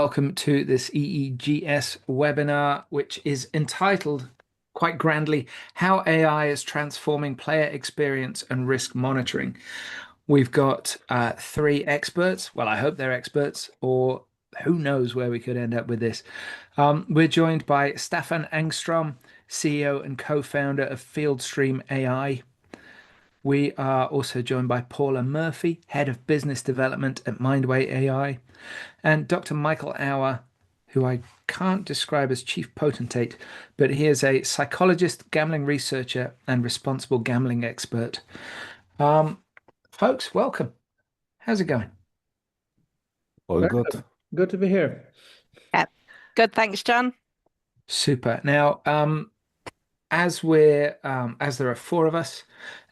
welcome to this EEGS webinar, which is entitled quite grandly, How AI is Transforming Player Experience and Risk Monitoring. We've got three experts. Well, I hope they're experts, or who knows where we could end up with this. We're joined by Staffan Engstrom, CEO and co-founder of Fieldstream AI. We are also joined by Paula Murphy, Head of Business Development at MindWay AI, and Dr. Michael Auer, who I can't describe as chief potentate, but he is a psychologist, gambling researcher, and responsible gambling expert. Folks, welcome. How's it going? All Very good. good. Good to be here. Yeah. Good, thanks, John. Super. Now, as there are four of us,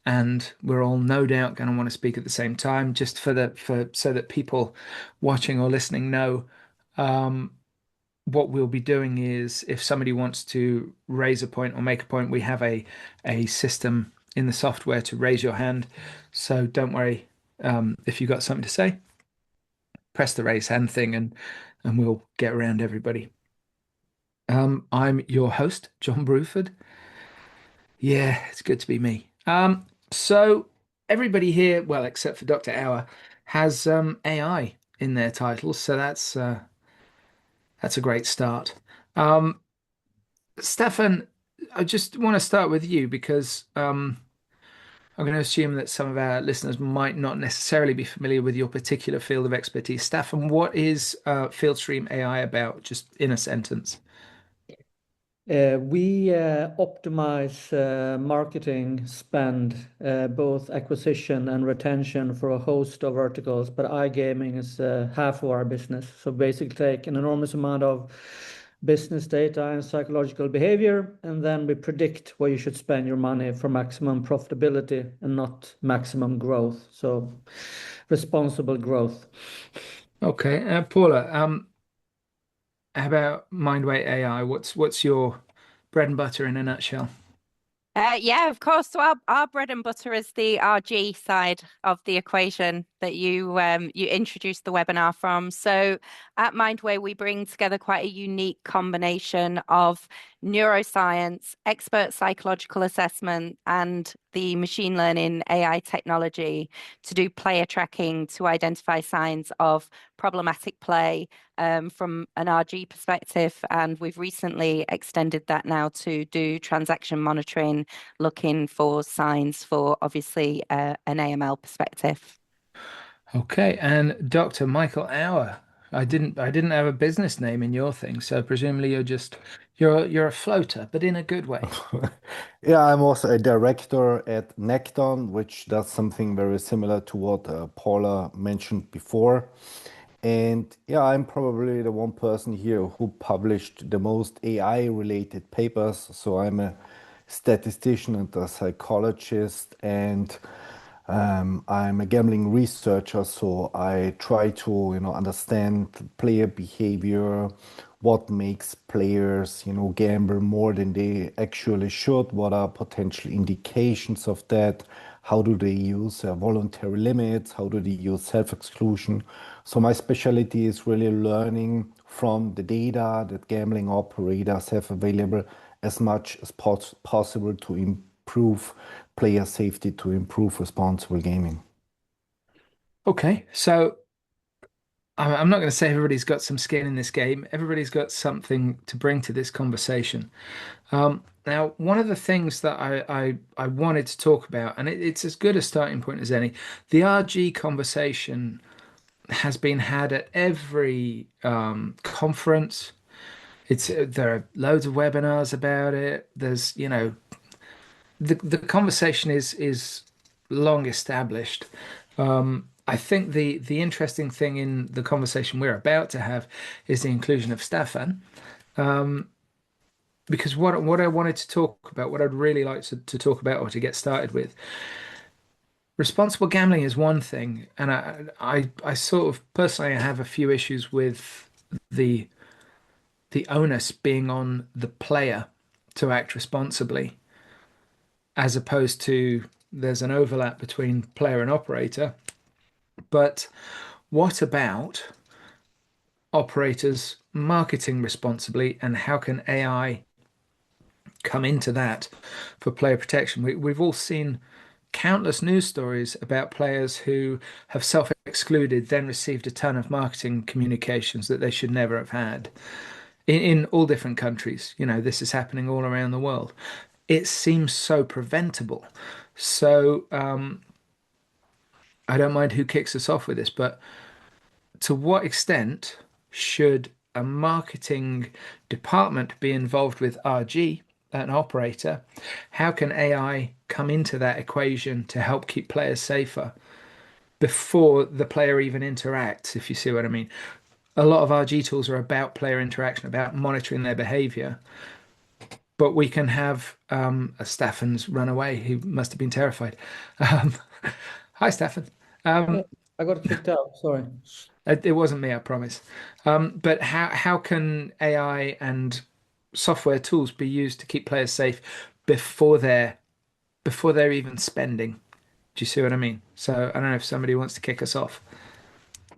and we're all no doubt going to want to speak at the same time, just so that people watching or listening know, what we'll be doing is if somebody wants to raise a point or make a point, we have a system in the software to raise your hand. So don't worry, if you've got something to say, press the raise hand thing and we'll get around everybody. I'm your host, John Bruford. Yeah, it's good to be me. So everybody here, well, except for Dr. Auer, has AI in their titles, so that's a great start. Staffan, I just want to start with you because I'm going to assume that some of our listeners might not necessarily be familiar with your particular field of expertise. Staffan, what is Fieldstream AI about, just in a sentence? We optimize marketing spend, both acquisition and retention for a host of verticals, but iGaming is half of our business. So basically take an enormous amount of business data and psychological behavior, and then we predict where you should spend your money for maximum profitability and not maximum growth. So responsible growth. Okay, Paula, how about MindWay AI? What's your bread and butter in a nutshell? Yeah, of course. So our bread and butter is the RG side of the equation that you introduced the webinar from. So at MindWay, we bring together quite a unique combination of neuroscience, expert psychological assessment, and the machine learning AI technology to do player tracking to identify signs of problematic play from an RG perspective. And we've recently extended that now to do transaction monitoring, looking for signs for obviously an AML perspective. Okay, and Dr. Michael Auer. I didn't have a business name in your thing, so presumably you're a floater, but in a good way. Yeah, I'm also a director at Neccton, which does something very similar to what Paula mentioned before. And yeah, I'm probably the one person here who published the most AI-related papers. So I'm a statistician and a psychologist, and I'm a gambling researcher. So I try to, understand player behavior, what makes players, gamble more than they actually should, what are potential indications of that, how do they use voluntary limits, how do they use self-exclusion. So my specialty is really learning from the data that gambling operators have available as much as possible to improve player safety, to improve responsible gaming. Okay, so I'm not going to say everybody's got some skin in this game. Everybody's got something to bring to this conversation. Now, one of the things that I wanted to talk about, and it's as good a starting point as any, the RG conversation has been had at every conference. There are loads of webinars about it. There's, the conversation is long established. I think the interesting thing in the conversation we're about to have is the inclusion of Staffan. Because what I wanted to talk about, what I'd really like to talk about or to get started with, responsible gambling is one thing, and I sort of personally have a few issues with the onus being on the player to act responsibly, as opposed to there's an overlap between player and operator. But what about operators marketing responsibly, and how can AI come into that for player protection? We've all seen countless news stories about players who have self-excluded, then received a ton of marketing communications that they should never have had in all different countries. You know, this is happening all around the world. It seems so preventable. So I don't mind who kicks us off with this, but to what extent should a marketing department be involved with RG, an operator? How can AI come into that equation to help keep players safer before the player even interacts, if you see what I mean? A lot of RG tools are about player interaction, about monitoring their behavior. But we can have a Staffan's run away. He must have been terrified. Um, Hi, Staffan. Yeah, Um, I got kicked out. Sorry. it wasn't me, I promise. But how can AI and software tools be used to keep players safe before they're even spending? Do you see what I mean? So I don't know if somebody wants to kick us off.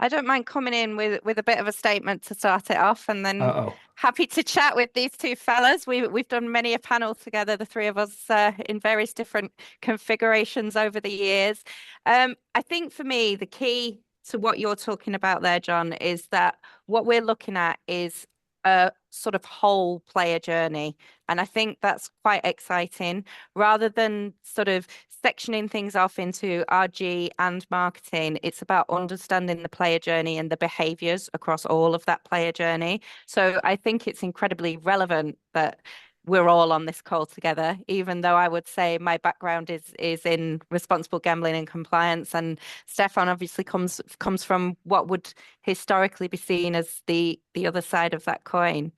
I don't mind coming in with a bit of a statement to start it off, and then Uh-oh. happy to chat with these two fellas. We've done many a panel together, the three of us, in various different configurations over the years. I think for me, the key to what you're talking about there, John, is that what we're looking at is a sort of whole player journey. And I think that's quite exciting rather than sort of sectioning things off into RG and marketing. It's about understanding the player journey and the behaviors across all of that player journey. So I think it's incredibly relevant that we're all on this call together, even though I would say my background is in responsible gambling and compliance. And Staffan obviously comes from what would historically be seen as the other side of that coin.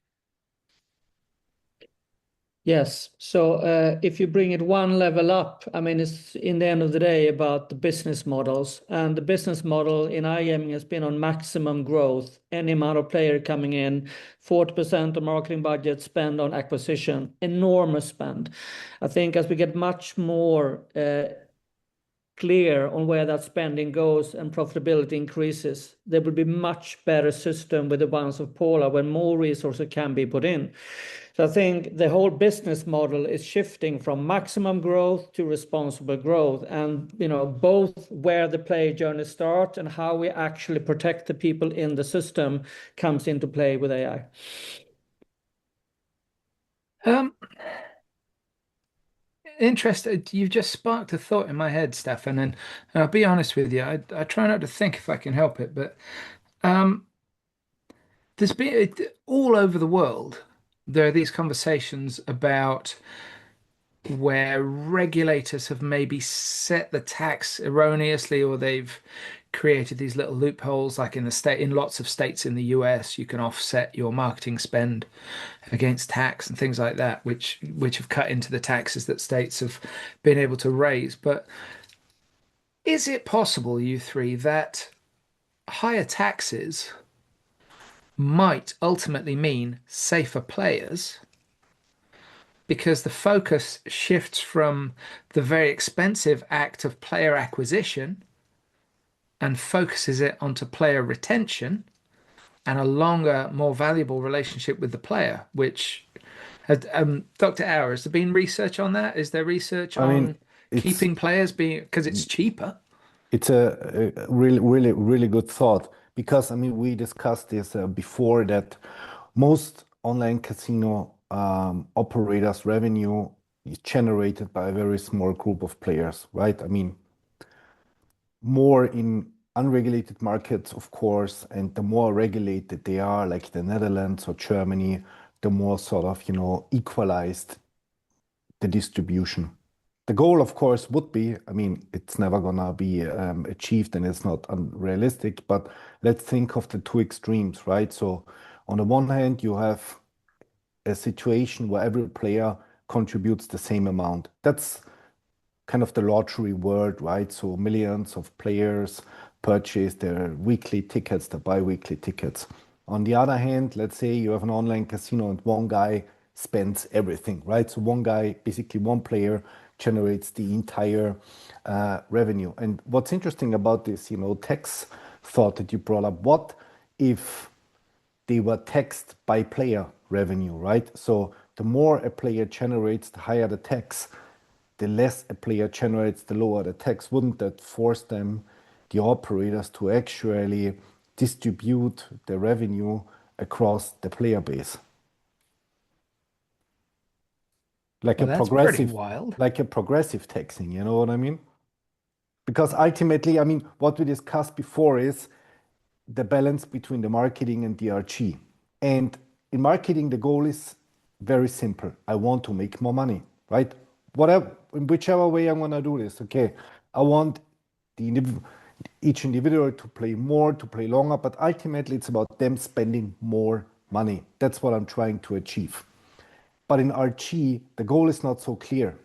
Yes. So if you bring it one level up, I mean, it's in the end of the day about the business models. And the business model in iGaming has been on maximum growth. Any amount of player coming in, 40% of marketing budget spend on acquisition, enormous spend. I think as we get much more clear on where that spending goes and profitability increases, there will be much better system with the ones of Paula when more resources can be put in. So I think the whole business model is shifting from maximum growth to responsible growth, and both where the player journey starts and how we actually protect the people in the system comes into play with AI. Um, Interested. You've just sparked a thought in my head, Stefan, and I'll be honest with you. I try not to think if I can help it, but um, there's been all over the world. There are these conversations about where regulators have maybe set the tax erroneously, or they've created these little loopholes, like in lots of states in the US, you can offset your marketing spend against tax and things like that, which have cut into the taxes that states have been able to raise. But is it possible, you three, that higher taxes might ultimately mean safer players? Because the focus shifts from the very expensive act of player acquisition and focuses it onto player retention and a longer, more valuable relationship with the player, which Dr. Auer, has there been research on that? Is there research I mean, on it's keeping players being because it's cheaper? it's a really, really, really good thought because I mean we discussed this before that most online casino operators' revenue is generated by a very small group of players, right? I mean, more in unregulated markets, of course, and the more regulated they are, like the Netherlands or Germany, the more sort of, equalized the distribution. The goal, of course, would be, I mean, it's never gonna be achieved and it's not unrealistic, but let's think of the two extremes, right? So on the one hand, you have a situation where every player contributes the same amount. That's kind of the lottery world, right? So millions of players purchase their weekly tickets, their bi-weekly tickets. On the other hand, let's say you have an online casino and one guy spends everything, right? So one guy, basically one player, generates the entire revenue. And what's interesting about this, tax thought that you brought up, what if they were taxed by player revenue, right? So the more a player generates, the higher the tax. The less a player generates, the lower the tax. Wouldn't that force them, the operators, to actually distribute the revenue across the player base? Like Well, a that's pretty progressive, wild. like a progressive taxing, you know what I mean? Because ultimately, I mean, what we discussed before is the balance between the marketing and the RG. And in marketing, the goal is very simple. I want to make more money, right? Whatever, in whichever way I'm gonna do this, okay. I want each individual to play more, to play longer, but ultimately it's about them spending more money. That's what I'm trying to achieve. But in RG, the goal is not so clear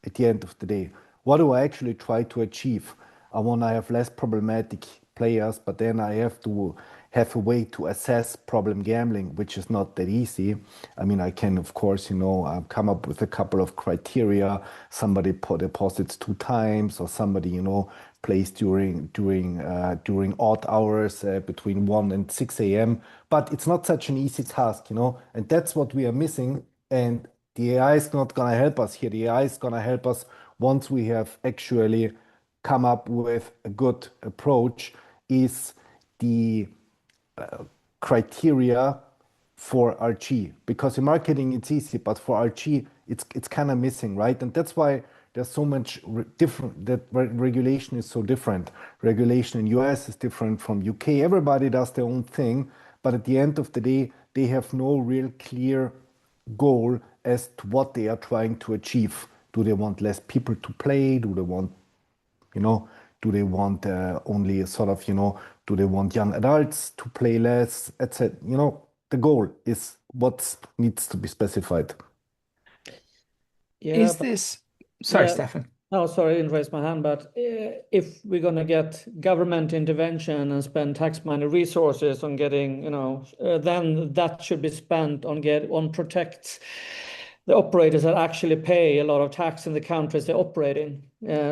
at the end of the day. What do I actually try to achieve? I want to have less problematic players, but then I have to have a way to assess problem gambling, which is not that easy. I mean, I can, of course, come up with a couple of criteria. Somebody deposits 2 times, or somebody, plays during odd hours between 1 and 6 a.m. But it's not such an easy task, and that's what we are missing. And the AI is not going to help us here. The AI is going to help us once we have actually come up with a good approach, is the criteria for RG. Because in marketing it's easy, but for RG it's kind of missing, right? And that's why there's so much different, that regulation is so different. Regulation in US is different from UK. Everybody does their own thing, but at the end of the day, they have no real clear goal as to what they are trying to achieve. Do they want less people to play? Do they want, you know, do they want only sort of, do they want young adults to play less, etc. The goal is what needs to be specified. Yeah, Is but this, sorry, yeah. Staffan. No, sorry, I didn't raise my hand, but if we're going to get government intervention and spend tax money resources on getting, then that should be spent on protect the operators that actually pay a lot of tax in the countries they operate in.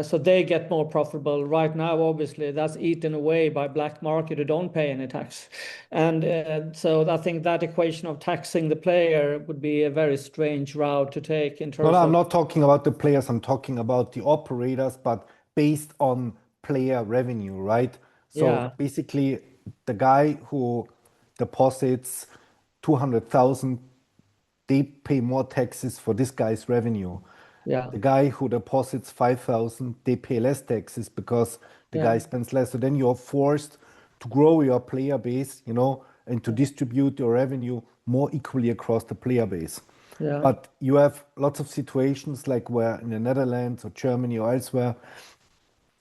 So they get more profitable. Right now, obviously, that's eaten away by black market who don't pay any tax. And so I think that equation of taxing the player would be a very strange route to take in No, terms no, I'm of, not talking about the players. I'm talking about the operators, but based on player revenue, right? So yeah, basically, the guy who deposits 200,000, they pay more taxes for this guy's revenue. yeah, The guy who deposits 5,000, they pay less taxes because the yeah, guy spends less. So then you're forced to grow your player base, and to distribute your revenue more equally across the player base. yeah, But you have lots of situations like where in the Netherlands or Germany or elsewhere,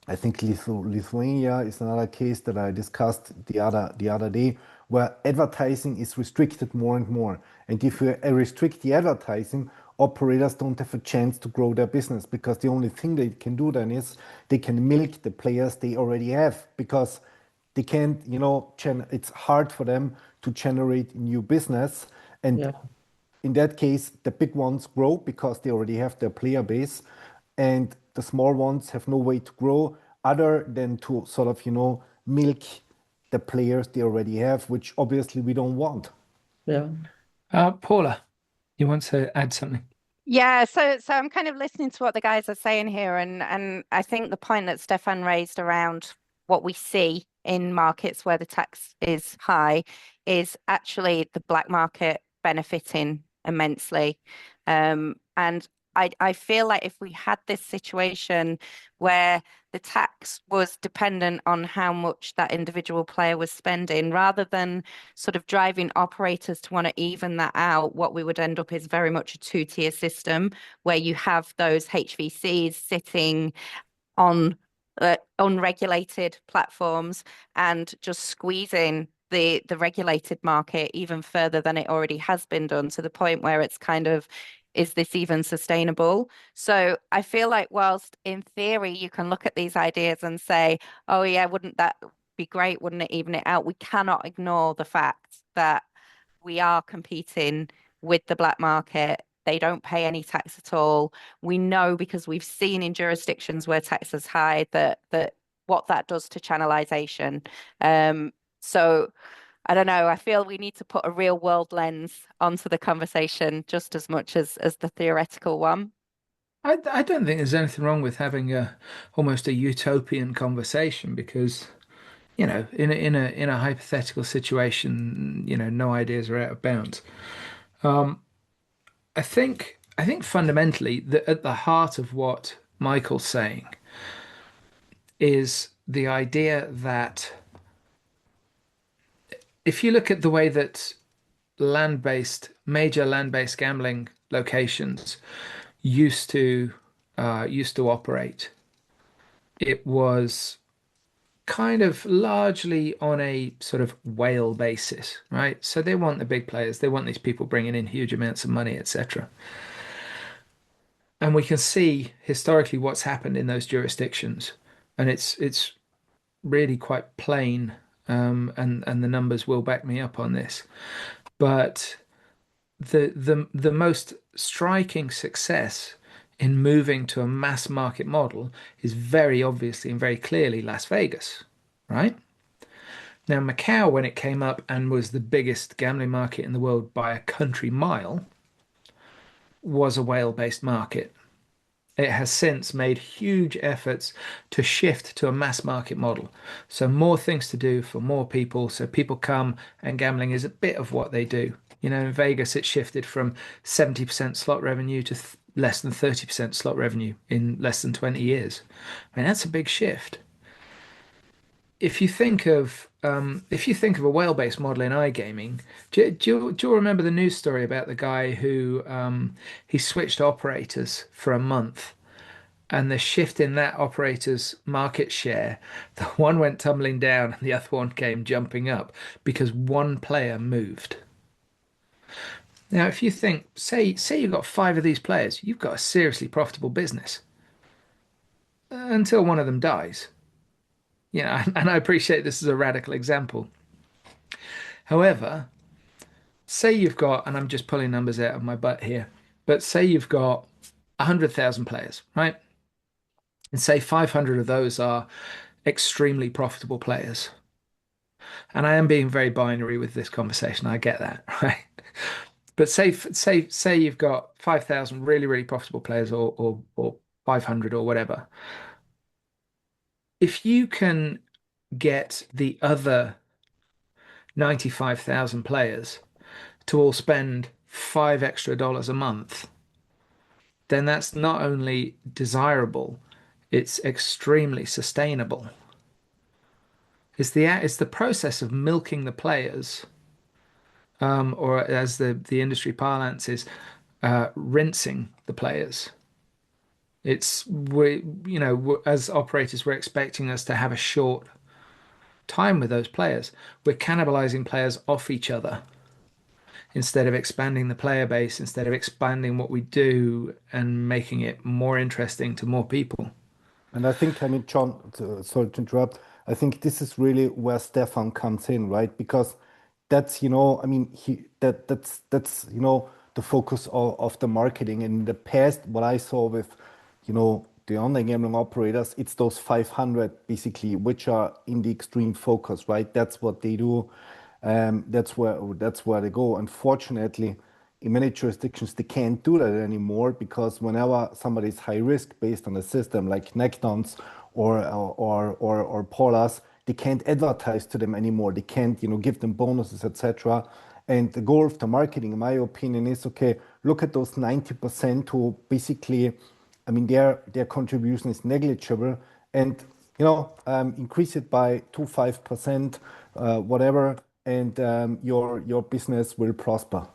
I think Lithuania is another case that I discussed the other day, where advertising is restricted more and more. And if you restrict the advertising, operators don't have a chance to grow their business, because the only thing they can do then is they can milk the players they already have, because they can't, it's hard for them to generate new business. And yeah. in that case, the big ones grow because they already have their player base, and the small ones have no way to grow other than to sort of, milk the players they already have, which obviously we don't want. Yeah. Paula, you want to add something? Yeah, so I'm kind of listening to what the guys are saying here, and I think the point that Stefan raised around what we see in markets where the tax is high is actually the black market benefiting immensely. And I feel like if we had this situation where the tax was dependent on how much that individual player was spending, rather than sort of driving operators to want to even that out, what we would end up is very much a two-tier system where you have those HVCs sitting on unregulated platforms and just squeezing the regulated market even further than it already has been done, to the point where it's kind of, is this even sustainable? So I feel like whilst in theory you can look at these ideas and say, oh yeah, wouldn't that be great? Wouldn't it even it out? We cannot ignore the fact that we are competing with the black market. They don't pay any tax at all. We know, because we've seen in jurisdictions where tax is high, that what that does to channelization. So I don't know. I feel we need to put a real world lens onto the conversation just as much as the theoretical one. I don't think there's anything wrong with having a almost a utopian conversation because, in a hypothetical situation, no ideas are out of bounds. I think fundamentally that at the heart of what Michael's saying is the idea that if you look at the way that major land-based gambling locations used to used to operate, it was kind of largely on a sort of whale basis, right? So they want the big players, they want these people bringing in huge amounts of money, etc. And we can see historically what's happened in those jurisdictions, and it's really quite plain, and the numbers will back me up on this. But the most striking success in moving to a mass market model is very obviously and very clearly Las Vegas, right? Now, Macau, when it came up and was the biggest gambling market in the world by a country mile, was a whale-based market. It has since made huge efforts to shift to a mass market model. So more things to do for more people. So people come and gambling is a bit of what they do. In Vegas, it shifted from 70% slot revenue to less than 30% slot revenue in less than 20 years. I mean, that's a big shift. If you think of a whale-based model in iGaming, do you remember the news story about the guy who he switched operators for a month, and the shift in that operator's market share, the one went tumbling down and the other one came jumping up because one player moved. Now, if you think, say you've got five of these players, you've got a seriously profitable business until one of them dies. And I appreciate this is a radical example. However, say you've got, and I'm just pulling numbers out of my butt here, but say you've got 100,000 players, right? And say 500 of those are extremely profitable players. And I am being very binary with this conversation. I get that, right? But say you've got 5,000 really, really profitable players or 500 or whatever. If you can get the other 95,000 players to all spend $5 extra a month, then that's not only desirable, it's extremely sustainable. It's the process of milking the players, or as the industry parlance is, rinsing the players. As operators, we're expecting us to have a short time with those players. We're cannibalizing players off each other instead of expanding the player base, instead of expanding what we do and making it more interesting to more people. And I think, I mean, John, sorry to interrupt. I think this is really where Stefan comes in, right? Because that's, I mean, that's the focus of the marketing. And in the past, what I saw with, the online gambling operators, it's those 500 basically, which are in the extreme focus, right? That's what they do. That's where they go. Unfortunately, in many jurisdictions, they can't do that anymore because whenever somebody's high risk based on a system like Neccton's or Paula's, they can't advertise to them anymore. They can't, give them bonuses, etc. And the goal of the marketing, in my opinion, is okay, look at those 90% who basically, I mean, their contribution is negligible, and increase it by 5%, whatever, and your business will prosper.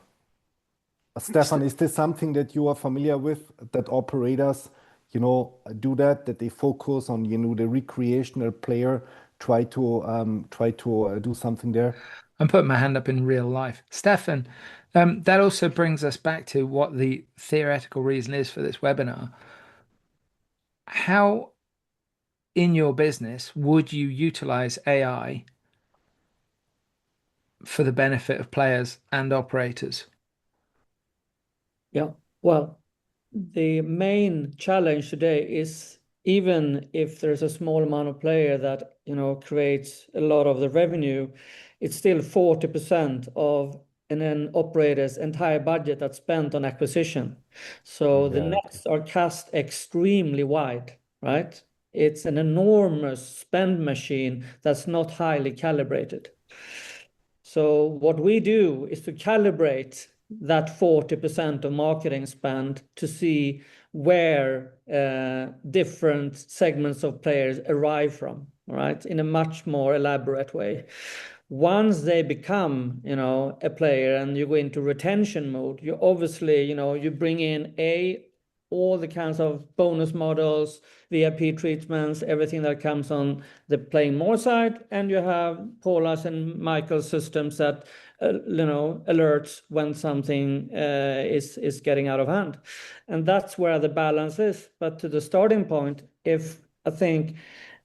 Stefan, is this something that you are familiar with, that operators, do that they focus on, the recreational player, try to do something there? I'm putting my hand up in real life. Staffan, that also brings us back to what the theoretical reason is for this webinar. How in your business would you utilize AI for the benefit of players and operators? Yeah. Well, the main challenge today is even if there's a small amount of player that, creates a lot of the revenue, it's still 40% of an operator's entire budget that's spent on acquisition. So the Yeah. nets are cast extremely wide, right? It's an enormous spend machine that's not highly calibrated. So what we do is to calibrate that 40% of marketing spend to see where different segments of players arrive from, right, in a much more elaborate way. Once they become, a player and you go into retention mode, you obviously, you bring in all the kinds of bonus models, VIP treatments, everything that comes on the playing more side, and you have Paula's and Michael's systems that alerts when something is getting out of hand, and that's where the balance is. But to the starting point, if I think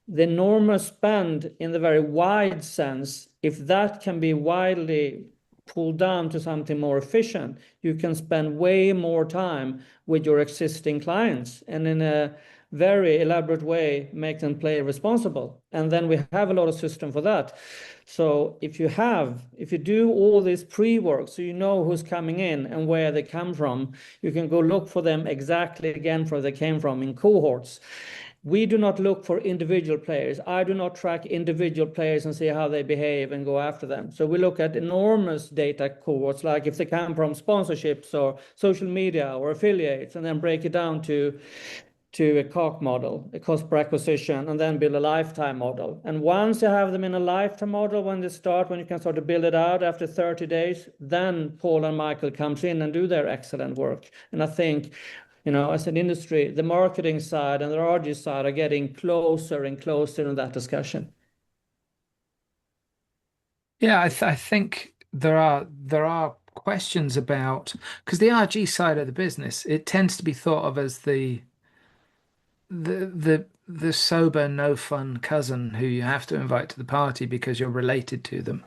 the enormous spend in the very wide sense, if that can be widely pulled down to something more efficient, you can spend way more time with your existing clients and in a very elaborate way make them play responsible. And then we have a lot of system for that. So if you do all this pre-work, so you know who's coming in and where they come from, you can go look for them exactly again where they came from in cohorts. We do not look for individual players. I do not track individual players and see how they behave and go after them. So we look at enormous data cohorts, like if they come from sponsorships or social media or affiliates, and then break it down to a CAC model, a cost per acquisition, and then build a lifetime model. And once you have them in a lifetime model, when you can start to build it out after 30 days, then Paul and Michael comes in and do their excellent work. And I think, as an industry, the marketing side and the RG side are getting closer and closer in that discussion. Yeah, I think there are questions about, because the RG side of the business, it tends to be thought of as the sober, no fun cousin who you have to invite to the party because you're related to them.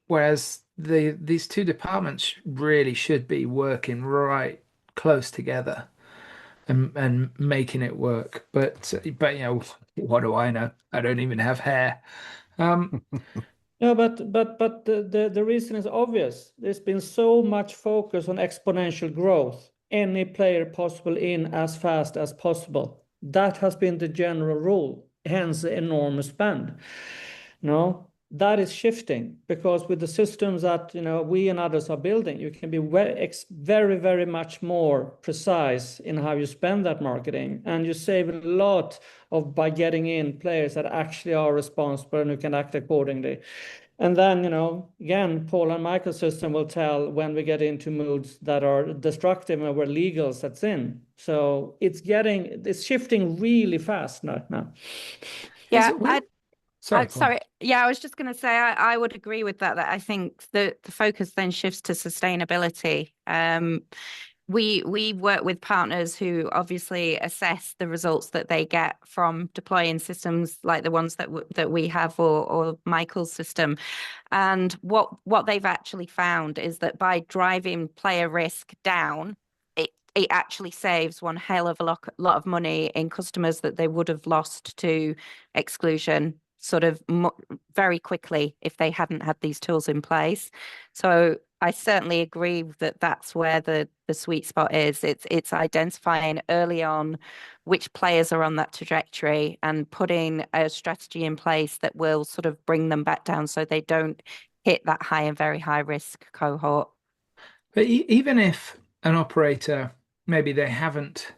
Whereas these two departments really should be working right close together and making it work. But what do I know? I don't even have hair. Um, No, but the reason is obvious. There's been so much focus on exponential growth, any player possible in as fast as possible. That has been the general rule, hence the enormous spend. No, that is shifting because with the systems that we and others are building, you can be very, very much more precise in how you spend that marketing, and you save a lot by getting in players that actually are responsible and who can act accordingly. And then, again, Paul and Michael's system will tell when we get into moods that are destructive and where legal sets in. So it's shifting really fast right now. is Yeah, it when? Sorry, Paul. sorry. Yeah, I was just going to say I would agree with that. That I think the focus then shifts to sustainability. We work with partners who obviously assess the results that they get from deploying systems like the ones that we have or Michael's system. And what they've actually found is that by driving player risk down, it actually saves one hell of a lot of money in customers that they would have lost to exclusion sort of very quickly if they hadn't had these tools in place. So I certainly agree that that's where the sweet spot is. It's identifying early on which players are on that trajectory and putting a strategy in place that will sort of bring them back down so they don't hit that high and very high risk cohort. But even if an operator, maybe they haven't,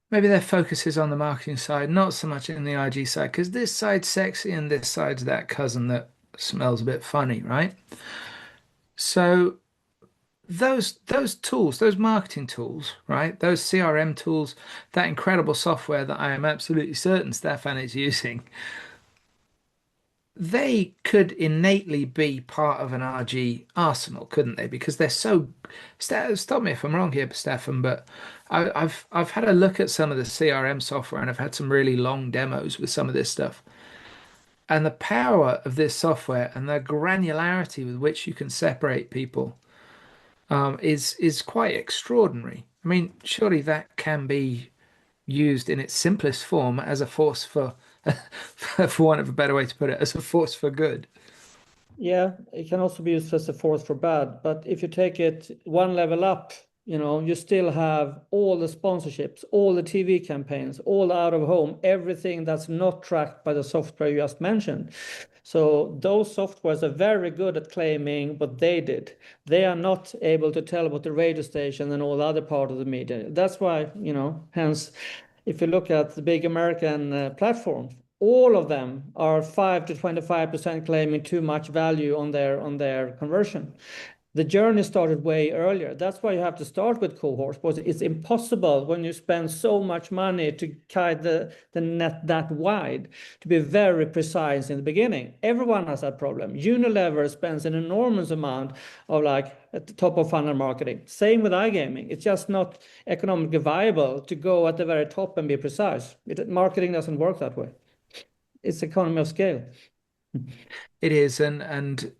maybe their focus is on the marketing side, not so much in the IG side, because this side's sexy and this side's that cousin that smells a bit funny, right? So those tools, those marketing tools, right? Those CRM tools, that incredible software that I am absolutely certain Staffan is using, they could innately be part of an RG arsenal, couldn't they? Because they're so. Stop me if I'm wrong here, Staffan, but I've had a look at some of the CRM software and I've had some really long demos with some of this stuff. And the power of this software and the granularity with which you can separate people is quite extraordinary. I mean, surely that can be used in its simplest form as a force for, for want of a better way to put it, as a force for good. Yeah, it can also be used as a force for bad. But if you take it one level up, you still have all the sponsorships, all the TV campaigns, all the out of home, everything that's not tracked by the software you just mentioned. So those softwares are very good at claiming what they did. They are not able to tell about the radio station and all the other part of the media. That's why, hence, if you look at the big American platforms, all of them are 5 to 25% claiming too much value on their conversion. The journey started way earlier. That's why you have to start with cohorts, because it's impossible when you spend so much money to guide the net that wide to be very precise in the beginning. Everyone has that problem. Unilever spends an enormous amount of at the top of funnel marketing. Same with iGaming. It's just not economically viable to go at the very top and be precise. Marketing doesn't work that way. It's economy of scale. It is, and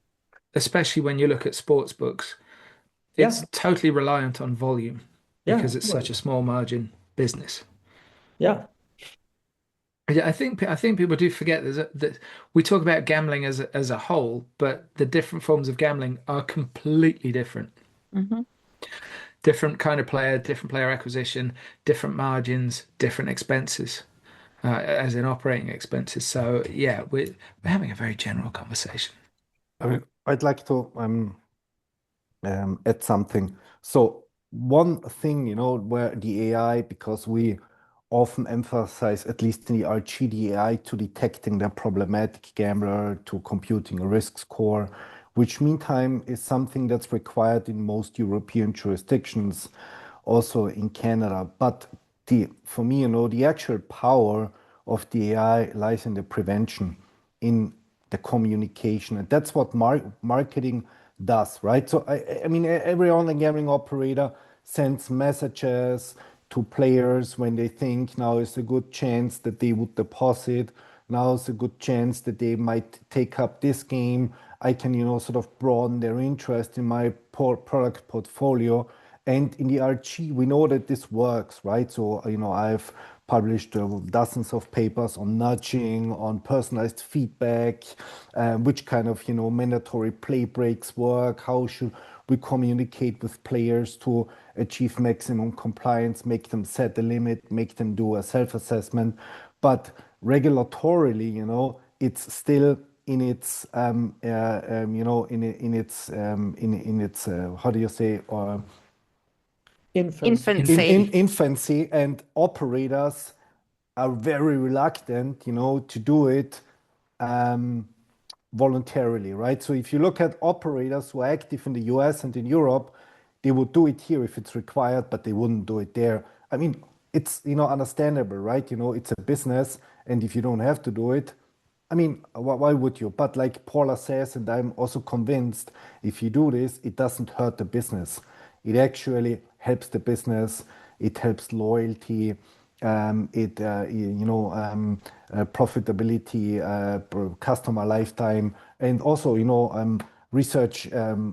especially when you look at sports books, Yeah, it's totally reliant on volume yeah, because it's such a small margin business. yeah. Yeah, I think people do forget that we talk about gambling as a whole, but the different forms of gambling are completely different. Hmm. Different kind of player, different player acquisition, different margins, different expenses, as in operating expenses. So yeah, we're having a very general conversation. I mean, I'd like to add something. So one thing, where the AI, because we often emphasize, at least in the RG, the AI to detecting the problematic gambler, to computing a risk score, which meantime is something that's required in most European jurisdictions, also in Canada. But for me, the actual power of the AI lies in the prevention, in the communication, and that's what marketing does, right? So I mean, every online gambling operator sends messages to players when they think now is a good chance that they would deposit. Now is a good chance that they might take up this game. I can, sort of broaden their interest in my product portfolio. And in the RG, we know that this works, right? So, I've published dozens of papers on nudging, on personalized feedback, which kind of, mandatory play breaks work, how should we communicate with players to achieve maximum compliance, make them set the limit, make them do a self-assessment. But regulatorily, it's still in its, in its, how do you say, Infancy. Infancy. infancy, and operators are very reluctant, to do it um, voluntarily, right? So if you look at operators who are active in the US and in Europe, they would do it here if it's required, but they wouldn't do it there. I mean, it's, understandable, right? It's a business, and if you don't have to do it, I mean, why would you? But like Paula says, and I'm also convinced, if you do this, it doesn't hurt the business. It actually helps the business. It helps loyalty. Profitability, customer lifetime, and also, research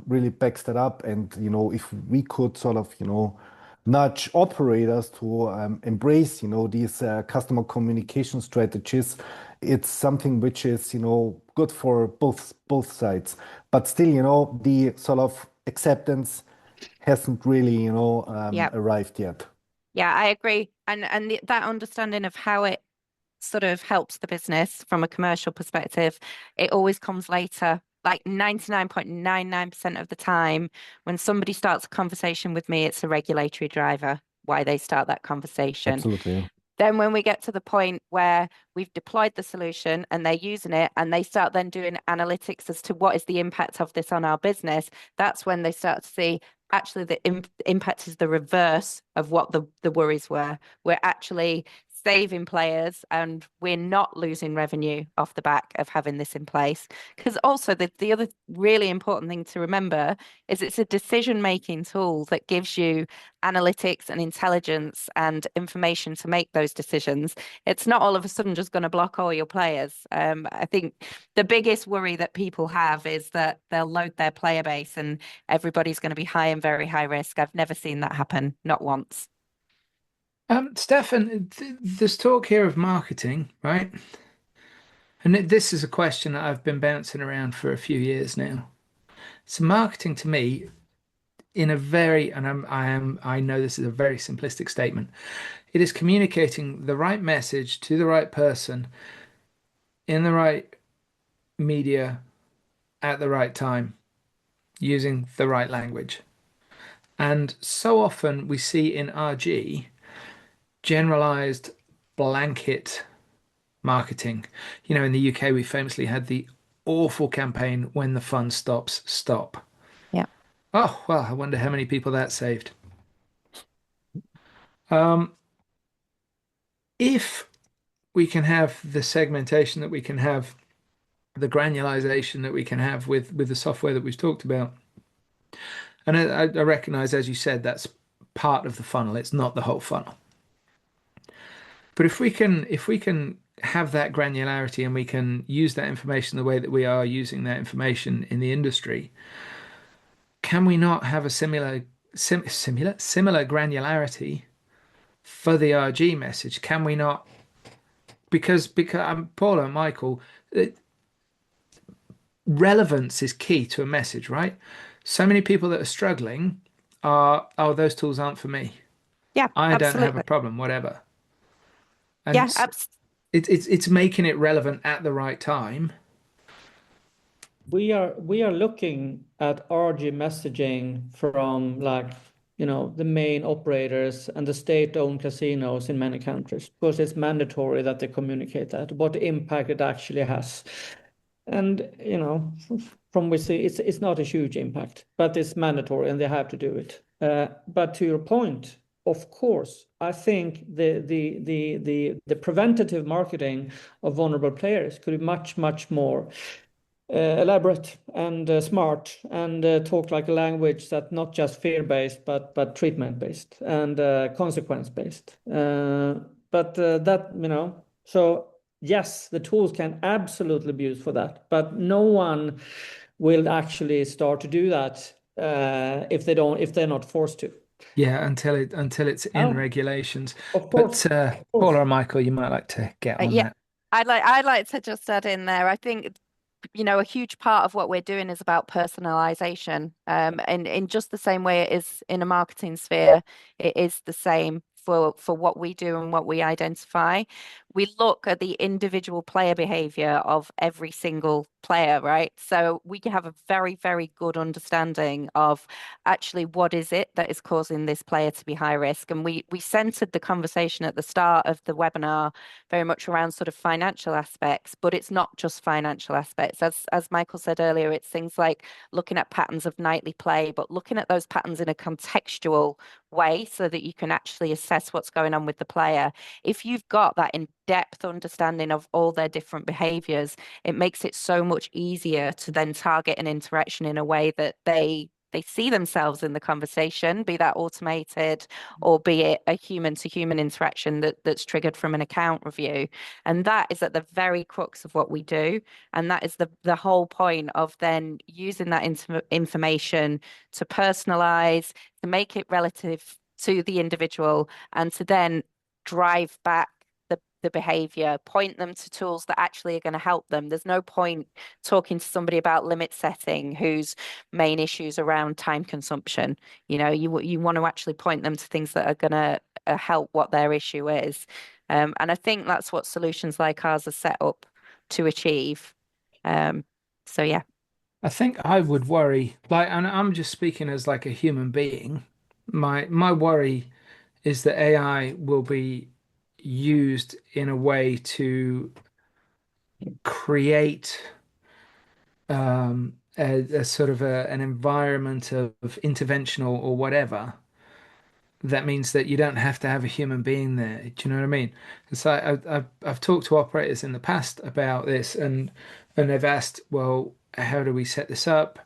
really backs that up. And if we could sort of, nudge operators to embrace, these customer communication strategies, it's something which is, good for both sides. But still, the sort of acceptance hasn't really, Yeah. arrived yet. Yeah, I agree. And that understanding of how it sort of helps the business from a commercial perspective, it always comes later. Like 99.99% of the time, when somebody starts a conversation with me, it's a regulatory driver why they start that conversation. Absolutely. Then when we get to the point where we've deployed the solution and they're using it and they start then doing analytics as to what is the impact of this on our business, that's when they start to see actually the impact is the reverse of what the worries were. We're actually saving players and we're not losing revenue off the back of having this in place. Because also the other really important thing to remember is it's a decision-making tool that gives you analytics and intelligence and information to make those decisions. It's not all of a sudden just going to block all your players. I think the biggest worry that people have is that they'll load their player base and everybody's going to be high and very high risk. I've never seen that happen, not once. Stefan, there's talk here of marketing, right? And this is a question that I've been bouncing around for a few years now. So marketing to me, in a very, and I know this is a very simplistic statement, it is communicating the right message to the right person in the right media at the right time using the right language. And so often we see in RG generalized blanket marketing. You know, in the UK, we famously had the awful campaign when the fun stops, stop. Yeah. Oh, well, I wonder how many people that saved. Um, if we can have the segmentation that we can have, the granularization that we can have with the software that we've talked about, and I recognize, as you said, that's part of the funnel. It's not the whole funnel. But if we can have that granularity and we can use that information the way that we are using that information in the industry, can we not have a similar granularity for the RG message? Can we not? Because Paula and Michael, relevance is key to a message, right? So many people that are struggling are, oh, those tools aren't for me. Yeah, I don't have a absolutely. problem, whatever. And Yeah, it's making it relevant at the right time. We are looking at RG messaging from like, the main operators and the state-owned casinos in many countries because it's mandatory that they communicate that, what impact it actually has. And from we see it's not a huge impact, but it's mandatory and they have to do it. But to your point, of course, I think the preventative marketing of vulnerable players could be much more elaborate and smart and talk like a language that not just fear-based but treatment-based and consequence-based. But that so yes, the tools can absolutely be used for that, but no one will actually start to do that if they're not forced to. Yeah, until it's in Oh, regulations. of course, But of Paula course. or Michael, you might like to get on yeah. that. I'd like to just add in there. I think a huge part of what we're doing is about personalization. And in just the same way it is in a marketing sphere, it is the same for what we do and what we identify. We look at the individual player behavior of every single player, right? So we have a very, very good understanding of actually what is it that is causing this player to be high risk. And we centered the conversation at the start of the webinar very much around sort of financial aspects, but it's not just financial aspects. As Michael said earlier, it's things like looking at patterns of nightly play, but looking at those patterns in a contextual way so that you can actually assess what's going on with the player. If you've got that in-depth understanding of all their different behaviors, it makes it so much easier to then target an interaction in a way that they see themselves in the conversation, be that automated or be it a human to human interaction that's triggered from an account review. And that is at the very crux of what we do. And that is the whole point of then using that information to personalize, to make it relative to the individual, and to then drive back the behavior, point them to tools that actually are going to help them. There's no point talking to somebody about limit setting whose main issues around time consumption. You want to actually point them to things that are going to help what their issue is. And I think that's what solutions like ours are set up to achieve. So yeah. I think I would worry, like, and I'm just speaking as like a human being. My worry is that AI will be used in a way to create a sort of an environment of intervention or whatever. That means that you don't have to have a human being there. Do you know what I mean? It's like I've talked to operators in the past about this, and they've asked, well, how do we set this up?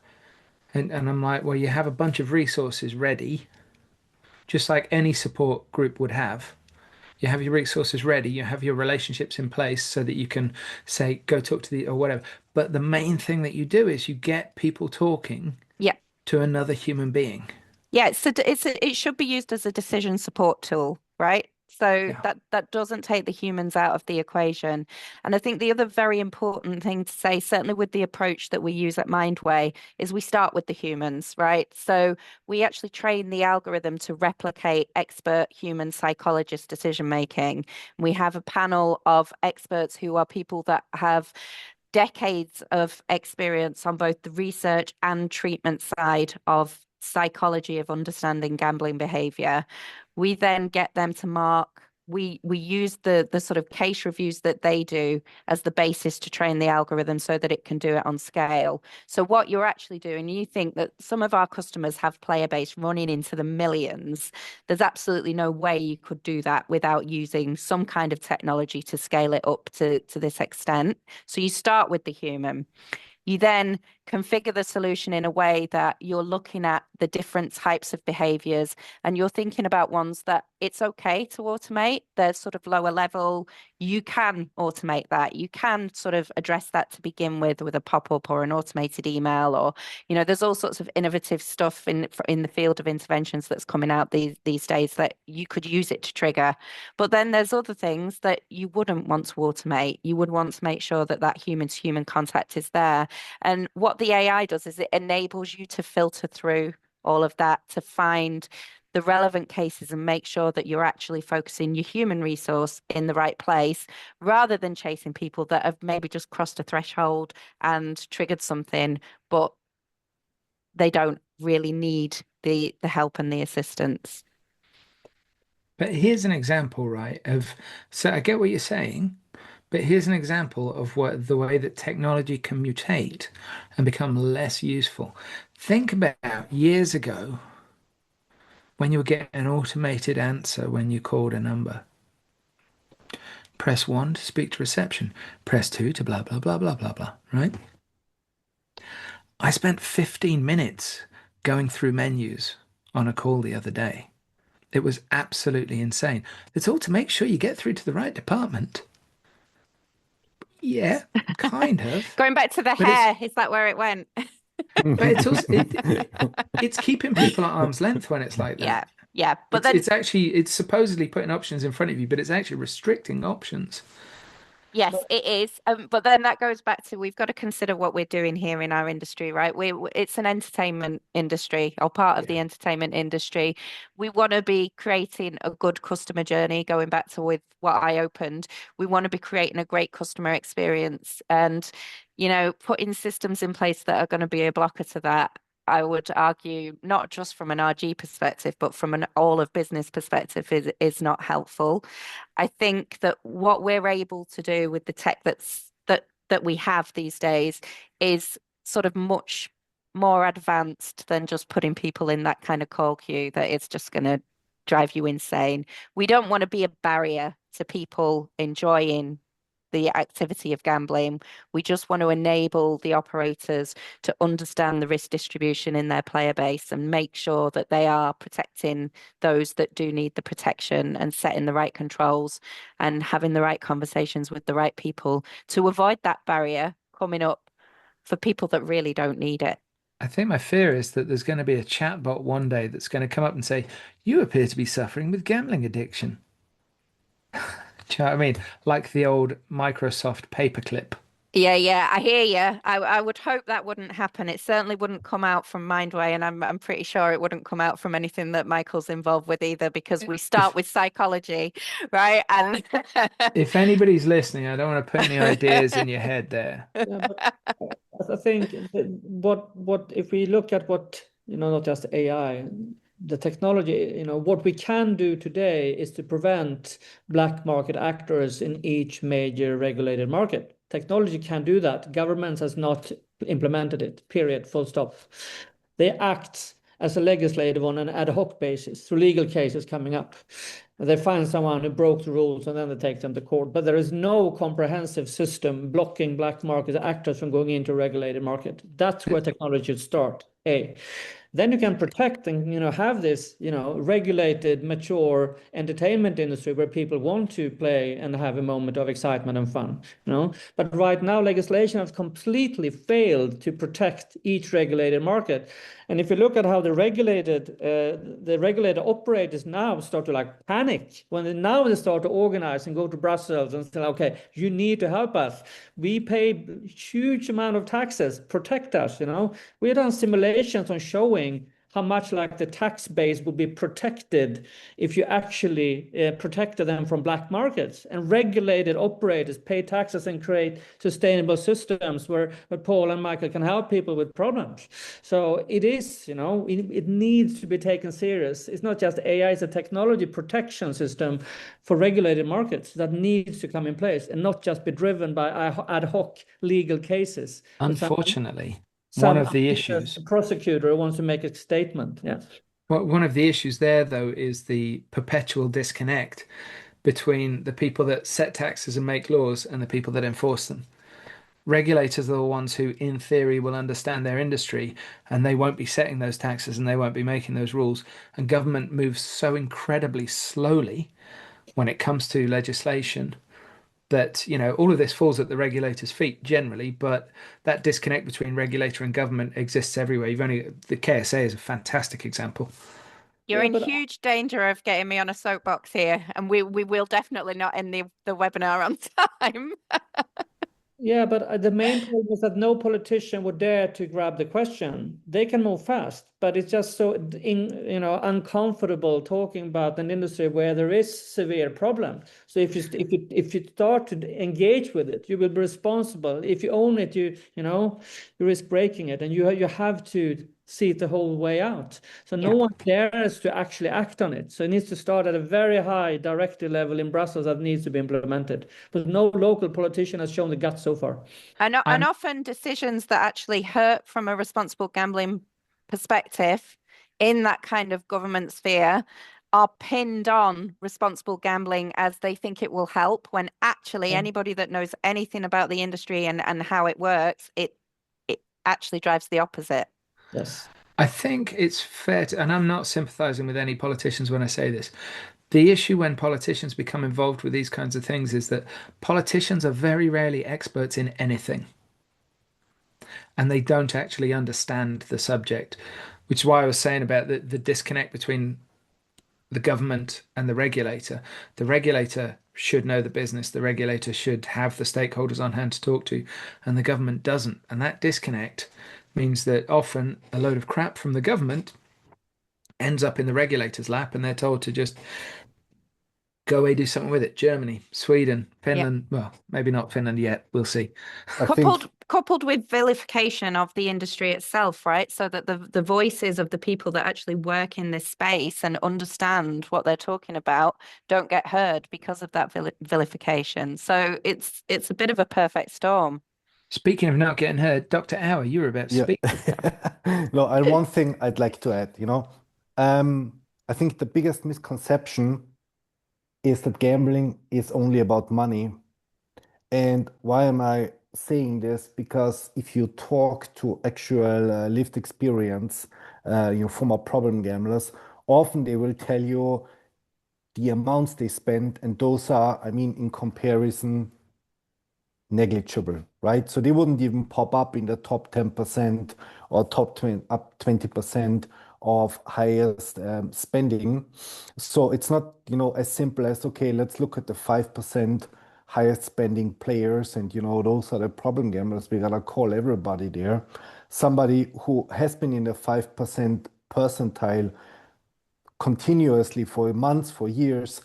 And I'm like, well, you have a bunch of resources ready, just like any support group would have. You have your resources ready, you have your relationships in place so that you can say, go talk to the or whatever. But the main thing that you do is you get people talking Yeah. to another human being. Yeah, it should be used as a decision support tool, right? So Yeah. that doesn't take the humans out of the equation. And I think the other very important thing to say, certainly with the approach that we use at MindWay, is we start with the humans, right? So we actually train the algorithm to replicate expert human psychologist decision making. We have a panel of experts who are people that have decades of experience on both the research and treatment side of psychology of understanding gambling behavior. We then get them to mark. We use the sort of case reviews that they do as the basis to train the algorithm so that it can do it on scale. So what you're actually doing, you think that some of our customers have player base running into the millions. There's absolutely no way you could do that without using some kind of technology to scale it up to this extent. So you start with the human. You then configure the solution in a way that you're looking at the different types of behaviors and you're thinking about ones that it's okay to automate. They're sort of lower level. You can automate that. You can sort of address that to begin with a pop-up or an automated email, or, there's all sorts of innovative stuff in the field of interventions that's coming out these days that you could use it to trigger. But then there's other things that you wouldn't want to automate. You would want to make sure that that human-to-human contact is there. And what the AI does is it enables you to filter through all of that to find the relevant cases and make sure that you're actually focusing your human resource in the right place rather than chasing people that have maybe just crossed a threshold and triggered something, but they don't really need the help and the assistance. But here's an example, right, so I get what you're saying, but here's an example of what the way that technology can mutate and become less useful. Think about years ago when you were getting an automated answer when you called a number. Press 1 to speak to reception. Press 2 to blah, blah, blah, blah, blah, blah, right? I spent 15 minutes going through menus on a call the other day. It was absolutely insane. It's all to make sure you get through to the right department. Yeah, kind of. Going back to the But it's hair, is that where it went? but it's also it's keeping people at arm's length when it's like Yeah, that. yeah. But It's then it's actually it's supposedly putting options in front of you, but it's actually restricting options. yes, it is. But then that goes back to we've got to consider what we're doing here in our industry, right? It's an entertainment industry or part of Yeah. the entertainment industry. We want to be creating a good customer journey, going back to with what I opened. We want to be creating a great customer experience and, putting systems in place that are going to be a blocker to that. I would argue, not just from an RG perspective, but from an all of business perspective, is not helpful. I think that what we're able to do with the tech that we have these days is sort of much more advanced than just putting people in that kind of call queue that it's just going to drive you insane. We don't want to be a barrier to people enjoying the activity of gambling. We just want to enable the operators to understand the risk distribution in their player base and make sure that they are protecting those that do need the protection and setting the right controls and having the right conversations with the right people to avoid that barrier coming up for people that really don't need it. I think my fear is that there's going to be a chatbot one day that's going to come up and say, "You appear to be suffering with gambling addiction." Do you know what I mean? Like the old Microsoft paperclip. Yeah, I hear you. I would hope that wouldn't happen. It certainly wouldn't come out from MindWay, and I'm pretty sure it wouldn't come out from anything that Michael's involved with either, because we start If with psychology, right? And if anybody's listening, I don't want to put any ideas in your head there. Yeah, but I think what if we look at what, not just AI, the technology, what we can do today is to prevent black market actors in each major regulated market. Technology can do that. Governments has not implemented it, period, full stop. They act as a legislative on an ad hoc basis through legal cases coming up. They find someone who broke the rules and then they take them to court. But there is no comprehensive system blocking black market actors from going into a regulated market. That's where technology should start. A. then you can protect and have this regulated, mature entertainment industry where people want to play and have a moment of excitement and fun. But right now, legislation has completely failed to protect each regulated market. And if you look at how the regulated operators now start to panic when they start to organize and go to Brussels and say, okay, you need to help us. We pay huge amount of taxes, protect us. We've done simulations on showing how much the tax base would be protected if you actually protected them from black markets. And regulated operators pay taxes and create sustainable systems where Paul and Michael can help people with problems. So it is, it needs to be taken serious. It's not just AI, it's a technology protection system for regulated markets that needs to come in place and not just be driven by ad hoc legal cases. Unfortunately, one of the issues, the prosecutor wants to make a statement. Yeah. well, one of the issues there, though, is the perpetual disconnect between the people that set taxes and make laws and the people that enforce them. Regulators are the ones who, in theory, will understand their industry and they won't be setting those taxes and they won't be making those rules. And government moves so incredibly slowly when it comes to legislation that all of this falls at the regulator's feet generally, but that disconnect between regulator and government exists everywhere. The KSA is a fantastic example. You're Yeah, in but huge danger of getting me on a soapbox here, and we will definitely not end the webinar on time. yeah, but the main problem is that no politician would dare to grab the question. They can move fast, but it's just so uncomfortable talking about an industry where there is severe problem. So if you start to engage with it, you will be responsible. If you own it, you risk breaking it, and you have to see it the whole way out. So no one dares to actually act on it. So it needs to start at a very high directive level in Brussels that needs to be implemented. But no local politician has shown the guts so far. And often decisions that actually hurt from a responsible gambling perspective in that kind of government sphere are pinned on responsible gambling as they think it will help, when actually anybody that knows anything about the industry and how it works, it actually drives the opposite. Yes. I think it's fair to, and I'm not sympathizing with any politicians when I say this. The issue when politicians become involved with these kinds of things is that politicians are very rarely experts in anything. And they don't actually understand the subject, which is why I was saying about the disconnect between the government and the regulator. The regulator should know the business, the regulator should have the stakeholders on hand to talk to, and the government doesn't. And that disconnect means that often a load of crap from the government ends up in the regulator's lap and they're told to just go away, do something with it. Germany, Sweden, Finland, well, maybe not Finland yet. We'll see. Coupled with vilification of the industry itself, right? So that the voices of the people that actually work in this space and understand what they're talking about don't get heard because of that vilification. So it's a bit of a perfect storm. Speaking of not getting heard, Dr. Auer, you were about to speak. No, and one thing I'd like to add, I think the biggest misconception is that gambling is only about money. And why am I saying this? Because if you talk to actual lived experience, former problem gamblers, often they will tell you the amounts they spend, and those are, in comparison, negligible, right? So they wouldn't even pop up in the top 10% or top 20% of highest spending. So it's not, as simple as, okay, let's look at the 5% highest spending players, and those are the problem gamblers. We gotta call everybody there. Somebody who has been in the 5% percentile continuously for months, for years,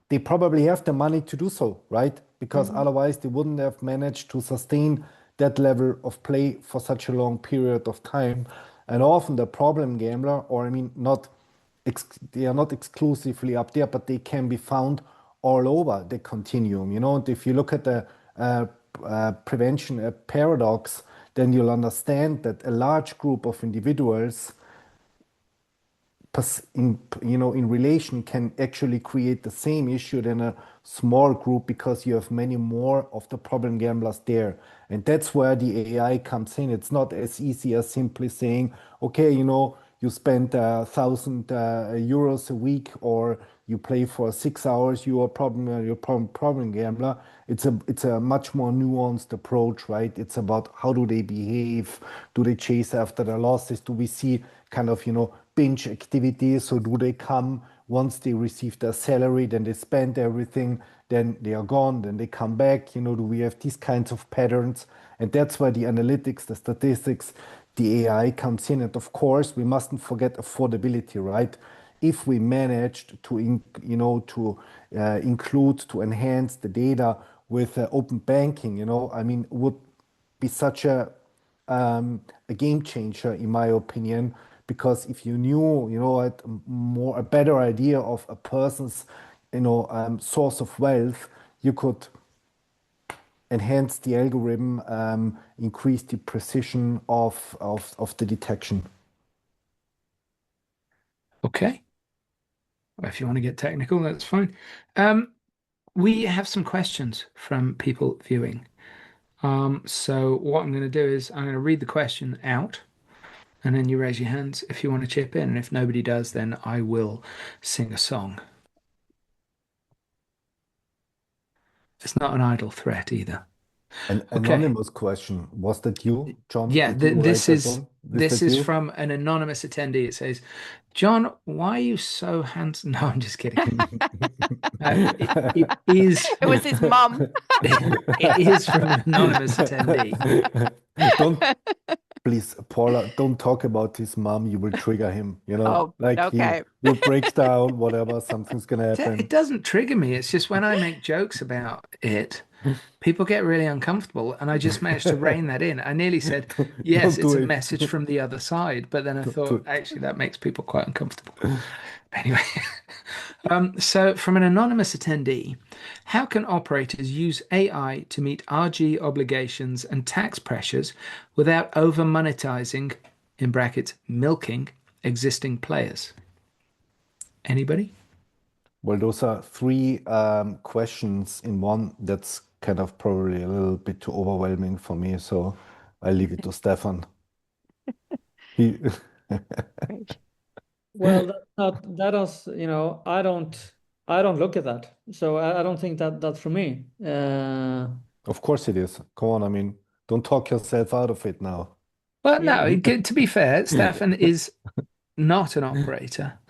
they probably have the money to do so, right? Because otherwise they wouldn't have managed to sustain that level of play for such a long period of time. And often the problem gambler, or they are not exclusively up there, but they can be found all over the continuum. And if you look at the prevention paradox, then you'll understand that a large group of individuals in relation can actually create the same issue than a small group because you have many more of the problem gamblers there. And that's where the AI comes in. It's not as easy as simply saying, okay, you spend 1,000 euros a week, or you play for 6 hours, you're a problem gambler. It's a much more nuanced approach, right? It's about how do they behave? Do they chase after the losses? Do we see kind of, binge activities? So do they come once they receive their salary, then they spend everything, then they are gone, then they come back? Do we have these kinds of patterns? And that's where the analytics, the statistics, the AI comes in. And of course, we mustn't forget affordability, right? If we managed to, include, to enhance the data with open banking, I mean, would be such a game changer, in my opinion, because if you knew, a better idea of a person's, source of wealth, you could enhance the algorithm, increase the precision of the detection. Okay. If you want to get technical, that's fine. We have some questions from people viewing. So what I'm going to do is I'm going to read the question out, and then you raise your hands if you want to chip in. And if nobody does, then I will sing a song. It's not an idle threat either. An Okay. anonymous question. Was that you, John? Yeah, Did you write this that is one? this that is you? from an anonymous attendee. It says, "John, why are you so handsome?" No, I'm just kidding. It is It was his mum. it is from an anonymous attendee. Don't Please, Paula, don't talk about his mom. You will trigger him, Oh, like he okay. will break down, whatever, something's gonna It happen. doesn't trigger me. It's just when I make jokes about it, people get really uncomfortable, and I just managed to rein that in. I nearly said, yes, Don't it's do a it. message from the other side, but then I Don't do thought, it. actually, that makes people quite uncomfortable. Anyway, so from an anonymous attendee, how can operators use AI to meet RG obligations and tax pressures without over monetizing, in brackets, milking existing players? Anybody? Well, those are three questions in one. That's kind of probably a little bit too overwhelming for me, so I leave it to Stefan. He, Well, that is, I don't look at that. So I don't think that's for me. of course it is. Come on, I mean, don't talk yourself out of it now. Well, Yeah. no, to be fair, Staffan is not an operator.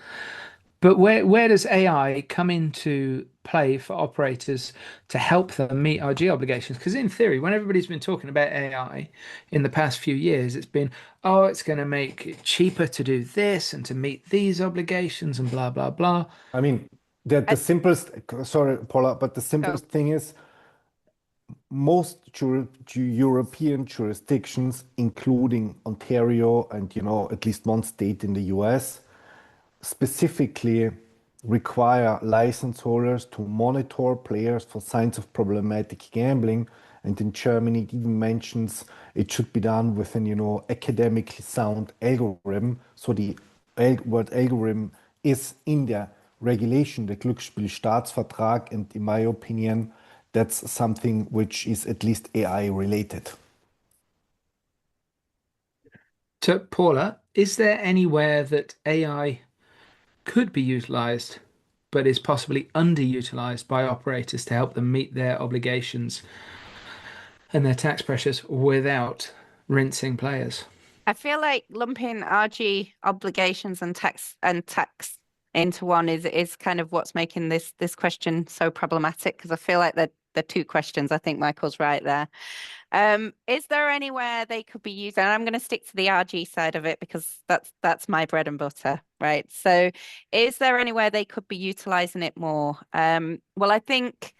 But where does AI come into play for operators to help them meet RG obligations? Because in theory, when everybody's been talking about AI in the past few years, it's been, oh, it's going to make it cheaper to do this and to meet these obligations and blah, blah, blah. I mean, the I, simplest, sorry, Paula, but the oh, simplest thing is most European jurisdictions, including Ontario and, at least one state in the US, specifically require license holders to monitor players for signs of problematic gambling. And in Germany, it even mentions it should be done with an, academically sound algorithm. So the word algorithm is in the regulation, the Glücksspielstaatsvertrag, and in my opinion, that's something which is at least AI related. So, Paula, is there anywhere that AI could be utilized, but is possibly underutilized by operators to help them meet their obligations and their tax pressures without rinsing players? I feel like lumping RG obligations and tax into one is kind of what's making this question so problematic, because I feel like they're two questions. I think Michael's right there. Is there anywhere they could be used? And I'm going to stick to the RG side of it because that's my bread and butter, right? So, is there anywhere they could be utilizing it more? Well, I think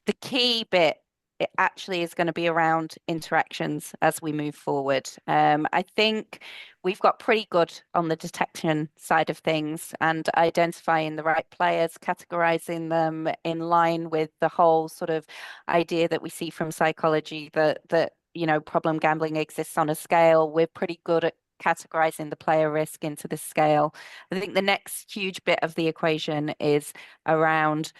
the key bit it actually is going to be around interactions as we move forward. I think we've got pretty good on the detection side of things and identifying the right players, categorizing them in line with the whole sort of idea that we see from psychology that problem gambling exists on a scale. We're pretty good at categorizing the player risk into this scale. I think the next huge bit of the equation is around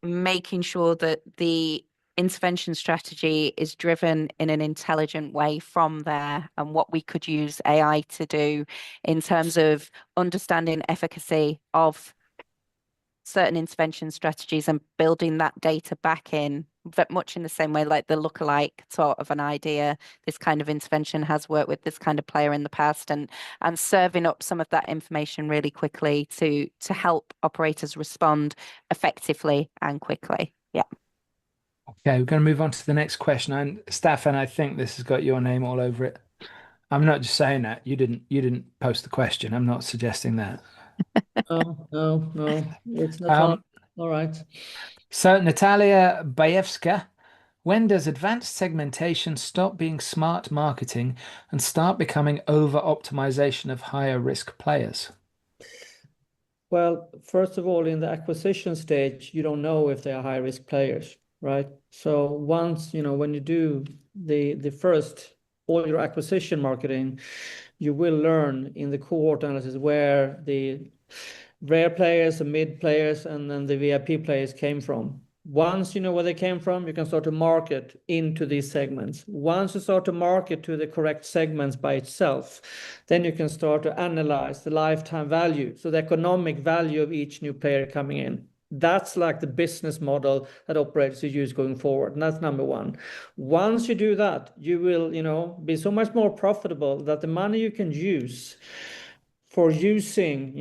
making sure that the intervention strategy is driven in an intelligent way from there, and what we could use AI to do in terms of understanding efficacy of certain intervention strategies and building that data back in, much in the same way like the lookalike sort of an idea. This kind of intervention has worked with this kind of player in the past, and serving up some of that information really quickly to help operators respond effectively and quickly. Yeah. Okay, we're going to move on to the next question. And Staffan, I think this has got your name all over it. I'm not just saying that. You didn't post the question. I'm not suggesting that. Oh, no, it's not mine. Um, All right. so Natalia Bayevska, when does advanced segmentation stop being smart marketing and start becoming over-optimization of higher risk players? Well, first of all, in the acquisition stage, you don't know if they are high risk players, right? So once, when you do the first all your acquisition marketing, you will learn in the cohort analysis where the rare players, the mid players, and then the VIP players came from. Once you know where they came from, you can start to market into these segments. Once you start to market to the correct segments by itself, then you can start to analyze the lifetime value, so the economic value of each new player coming in. That's like the business model that operators use going forward. And that's number one. Once you do that, you will, be so much more profitable that the money you can use for using,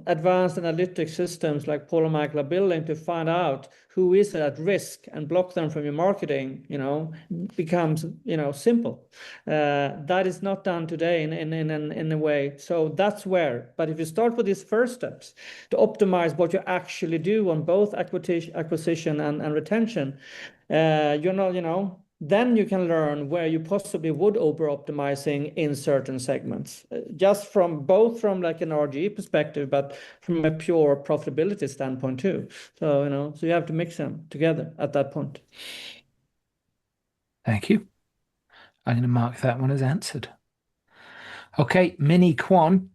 advanced analytic systems like Paula and Michael are building to find out who is at risk and block them from your marketing, becomes, simple. That is not done today in a way. So that's where. But if you start with these first steps to optimize what you actually do on both acquisition and retention, you're not, then you can learn where you possibly would over optimizing in certain segments, just from like an RGE perspective, but from a pure profitability standpoint too. So, so you have to mix them together at that point. Thank you. I'm going to mark that one as answered. Okay, Mini Quan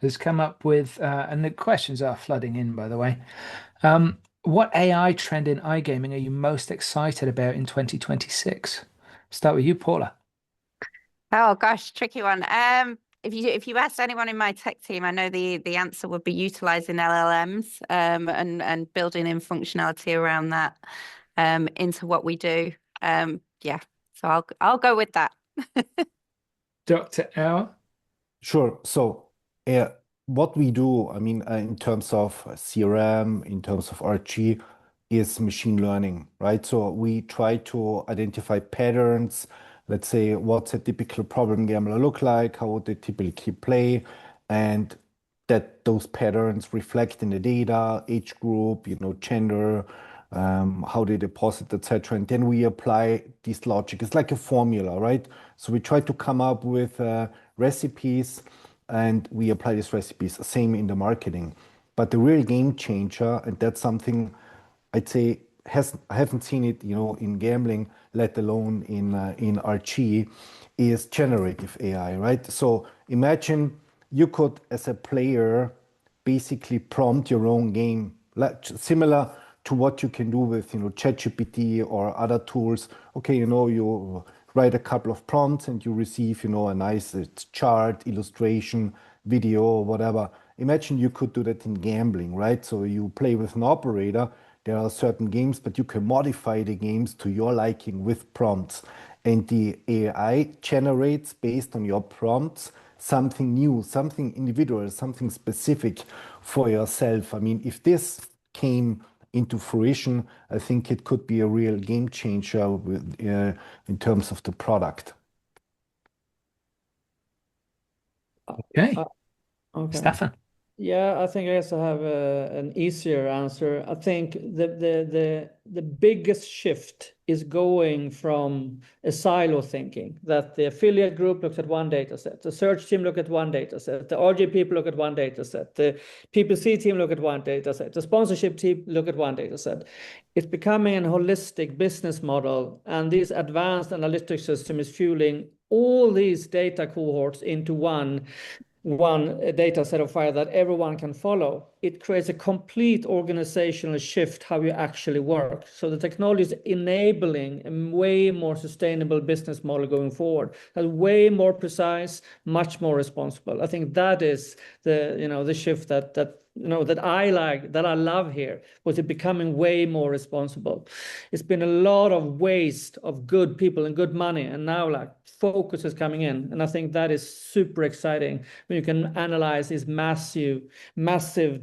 has come up with, and the questions are flooding in, by the way. What AI trend in iGaming are you most excited about in 2026? Start with you, Paula. Oh gosh, tricky one. If you asked anyone in my tech team, I know the answer would be utilizing LLMs and building in functionality around that into what we do. Yeah, so I'll go with that. Dr. Auer. Sure. So, what we do, I mean, in terms of CRM, in terms of RG, is machine learning, right? So we try to identify patterns. Let's say, what's a typical problem gambler look like? How would they typically play? And that those patterns reflect in the data, age group, gender, how they deposit, etc. And then we apply this logic. It's like a formula, right? So we try to come up with recipes and we apply these recipes. Same in the marketing. But the real game changer, and that's something I'd say I haven't seen it, in gambling, let alone in RG, is generative AI, right? So imagine you could, as a player, basically prompt your own game, similar to what you can do with, ChatGPT or other tools. Okay, you write a couple of prompts and you receive, a nice chart, illustration, video, or whatever. Imagine you could do that in gambling, right? So you play with an operator. There are certain games, but you can modify the games to your liking with prompts. And the AI generates, based on your prompts, something new, something individual, something specific for yourself. I mean, if this came into fruition, I think it could be a real game changer in terms of the product. Okay. Okay. Staffan. Yeah, I think I also have an easier answer. I think the biggest shift is going from a silo thinking that the affiliate group looks at one data set, the search team look at one data set, the RG people look at one data set, the PPC team look at one data set, the sponsorship team look at one data set. It's becoming a holistic business model, and this advanced analytics system is fueling all these data cohorts into one data set of file that everyone can follow. It creates a complete organizational shift how you actually work. So the technology is enabling a way more sustainable business model going forward. That's way more precise, much more responsible. I think that is the shift that I like, that I love here, was it becoming way more responsible. It's been a lot of waste of good people and good money, and now like focus is coming in, and I think that is super exciting when you can analyze these massive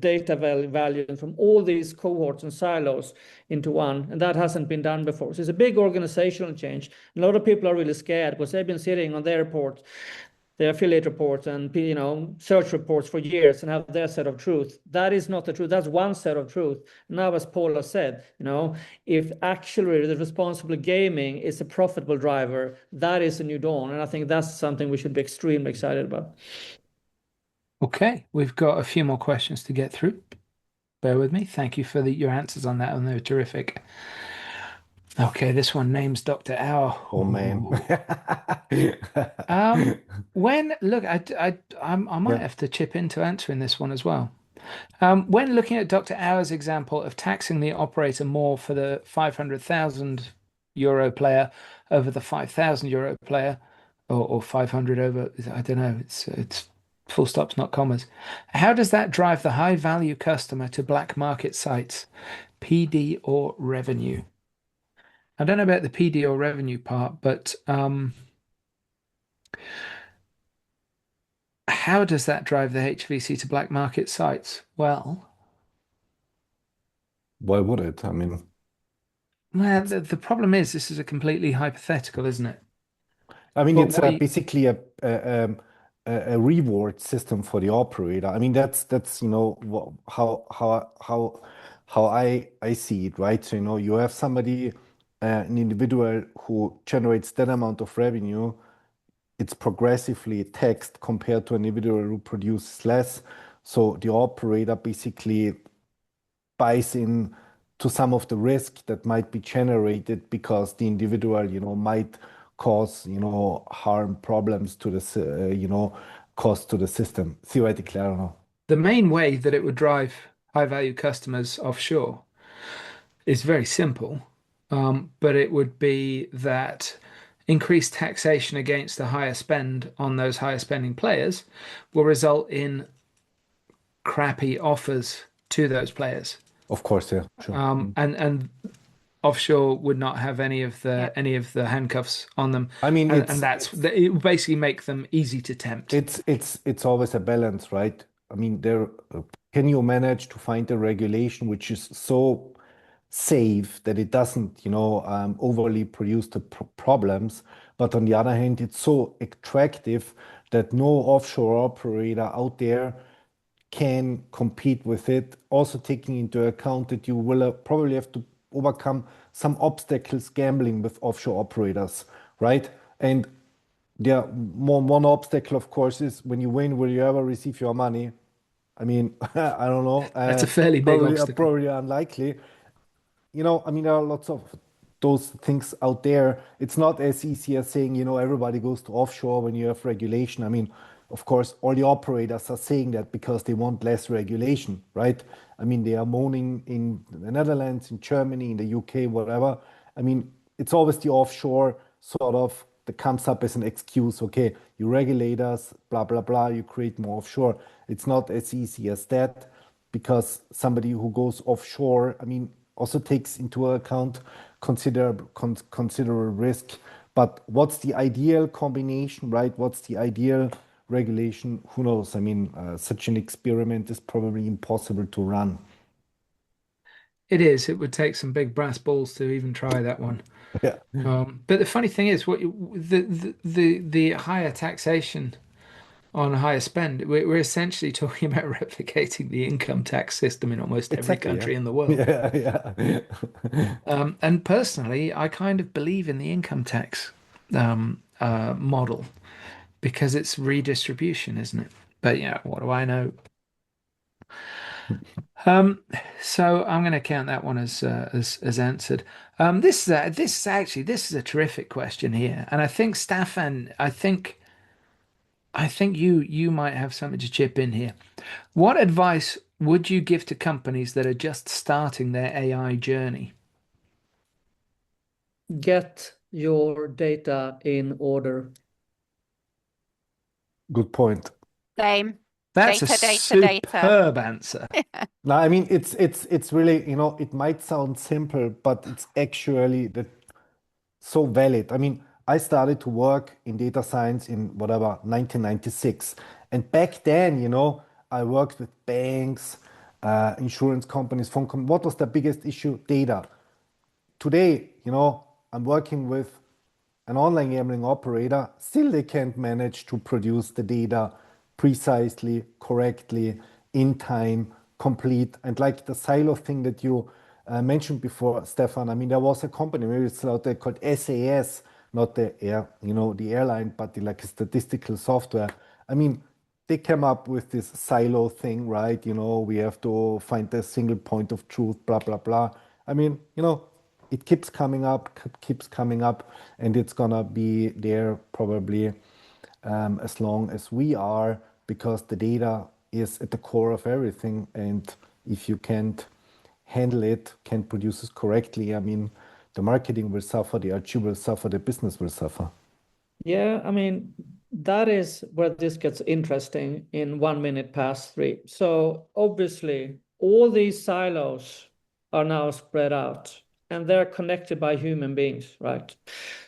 data value from all these cohorts and silos into one, and that hasn't been done before. So it's a big organizational change. A lot of people are really scared because they've been sitting on their reports, their affiliate reports and search reports for years and have their set of truth. That is not the truth. That's one set of truth. Now, as Paula said, if actually the responsible gaming is a profitable driver, that is a new dawn. And I think that's something we should be extremely excited about. Okay, we've got a few more questions to get through. Bear with me. Thank you for your answers on that, and they were terrific. Okay, this one names Dr. Auer. Oh man. Look, I might Yeah. have to chip into answering this one as well. When looking at Dr. Auer's example of taxing the operator more for the 500,000 euro player over the 5,000 euro player, or 500 over, I don't know, it's full stops, not commas. How does that drive the high value customer to black market sites, PD or revenue? I don't know about the PD or revenue part, but how does that drive the HVC to black market sites? Well, Why would it? I mean, well, it's the problem is this is a completely hypothetical, isn't it? I mean, But it's basically a reward system for the operator. I mean, that's how I see it, right? So you have somebody, an individual who generates that amount of revenue. It's progressively taxed compared to an individual who produces less. So the operator basically buys in to some of the risk that might be generated because the individual, might cause, harm, problems to cost to the system. Theoretically, I don't know. the main way that it would drive high value customers offshore is very simple, but it would be that increased taxation against the higher spend on those higher spending players will result in crappy offers to those players. Of course, yeah, sure. And offshore would not have Yeah. any of the handcuffs on them, I mean, and it would basically make them easy to tempt. it's always a balance, right? I mean, can you manage to find a regulation which is so safe that it doesn't, overly produce the problems, but on the other hand, it's so attractive that no offshore operator out there can compete with it. Also taking into account that you will probably have to overcome some obstacles gambling with offshore operators, right? And yeah, one obstacle, of course, is when you win, will you ever receive your money? I mean, I don't know. That's a fairly big obstacle. Probably unlikely. I mean, there are lots of those things out there. It's not as easy as saying, everybody goes to offshore when you have regulation. I mean, of course, all the operators are saying that because they want less regulation, right? I mean, they are moaning in the Netherlands, in Germany, in the UK, whatever. I mean, it's always the offshore sort of that comes up as an excuse. Okay, you regulate us, blah, blah, blah, you create more offshore. It's not as easy as that because somebody who goes offshore, I mean, also takes into account considerable risk. But what's the ideal combination, right? What's the ideal regulation? Who knows? I mean, such an experiment is probably impossible to run. It is. It would take some big brass balls to even try that one. Yeah. But the funny thing is, the higher taxation on higher spend. We're essentially talking about replicating the income tax system in almost every Exactly, yeah. country in the world. Yeah, yeah. And personally, I kind of believe in the income tax model because it's redistribution, isn't it? But yeah, what do I know? Um, so I'm going to count that one as answered. This is a terrific question here, and I think Staffan, I think you might have something to chip in here. What advice would you give to companies that are just starting their AI journey? Get your data in order. Good point. Same. That's a Data, data, data. superb answer. No, I mean it's really, it might sound simple, but it's actually so valid. I mean, I started to work in data science in whatever 1996, and back then, I worked with banks, insurance companies, phone companies. What was the biggest issue? Data. Today, I'm working with an online gambling operator. Still, they can't manage to produce the data precisely, correctly, in time, complete. And like the silo thing that you mentioned before, Stefan, I mean, there was a company, maybe it's out there called SAS, not the airline, but the like statistical software. I mean, they came up with this silo thing, right? We have to find the single point of truth, blah, blah, blah. I mean, it keeps coming up, keeps coming up, and it's gonna be there probably as long as we are, because the data is at the core of everything. And if you can't handle it, can't produce it correctly, I mean, the marketing will suffer, the RG will suffer, the business will suffer. Yeah, I mean, that is where this gets interesting in 1 minute past 3. So obviously, all these silos are now spread out and they're connected by human beings, right?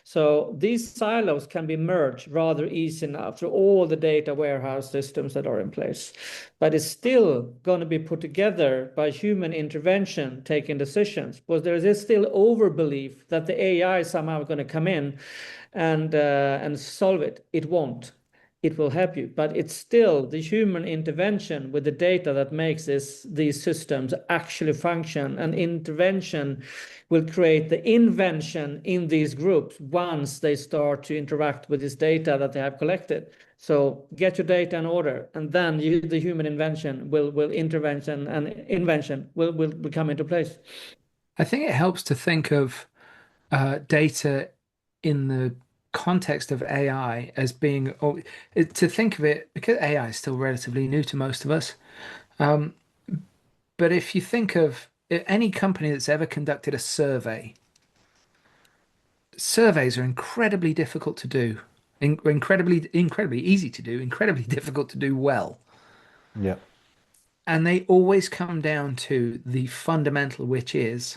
So these silos can be merged rather easy now through all the data warehouse systems that are in place. But it's still going to be put together by human intervention, taking decisions, because there is still overbelief that the AI is somehow going to come in and solve it. It won't. It will help you, but it's still the human intervention with the data that makes these systems actually function. And intervention will create the invention in these groups once they start to interact with this data that they have collected. So get your data in order, and then the human invention will intervention and invention will come into place. I think it helps to think of data in the context of AI as being, or to think of it, because AI is still relatively new to most of us. Um, but if you think of any company that's ever conducted a survey, surveys are incredibly difficult to do, incredibly easy to do, incredibly difficult to do well. Yeah. And they always come down to the fundamental, which is,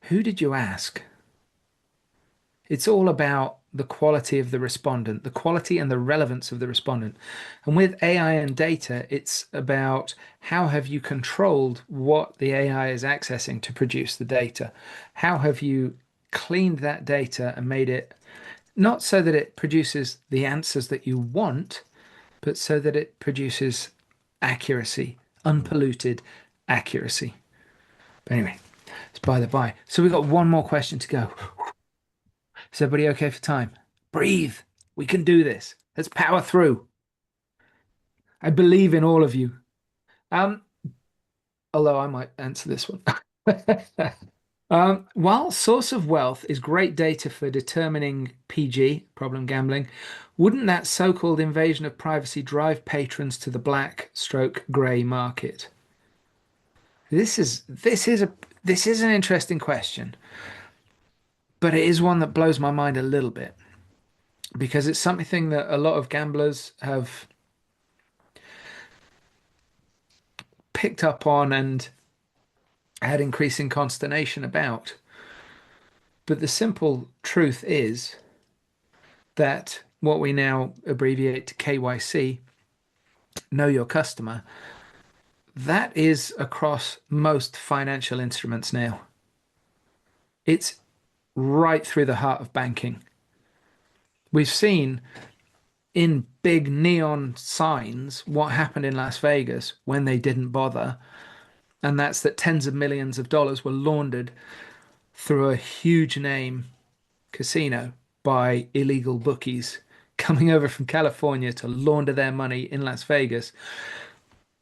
who did you ask? It's all about the quality of the respondent, the quality and the relevance of the respondent. And with AI and data, it's about how have you controlled what the AI is accessing to produce the data? How have you cleaned that data and made it not so that it produces the answers that you want, but so that it produces accuracy, unpolluted accuracy. But anyway, it's by the by. So we've got one more question to go. Is everybody okay for time? Breathe. We can do this. Let's power through. I believe in all of you. Um, although I might answer this one. While source of wealth is great data for determining PG, problem gambling, wouldn't that so-called invasion of privacy drive patrons to the black stroke grey market? This is an interesting question, but it is one that blows my mind a little bit because it's something that a lot of gamblers have picked up on and had increasing consternation about. But the simple truth is that what we now abbreviate to KYC, know your customer, that is across most financial instruments now. It's right through the heart of banking. We've seen in big neon signs what happened in Las Vegas when they didn't bother, and that's that tens of millions of dollars were laundered through a huge name casino by illegal bookies coming over from California to launder their money in Las Vegas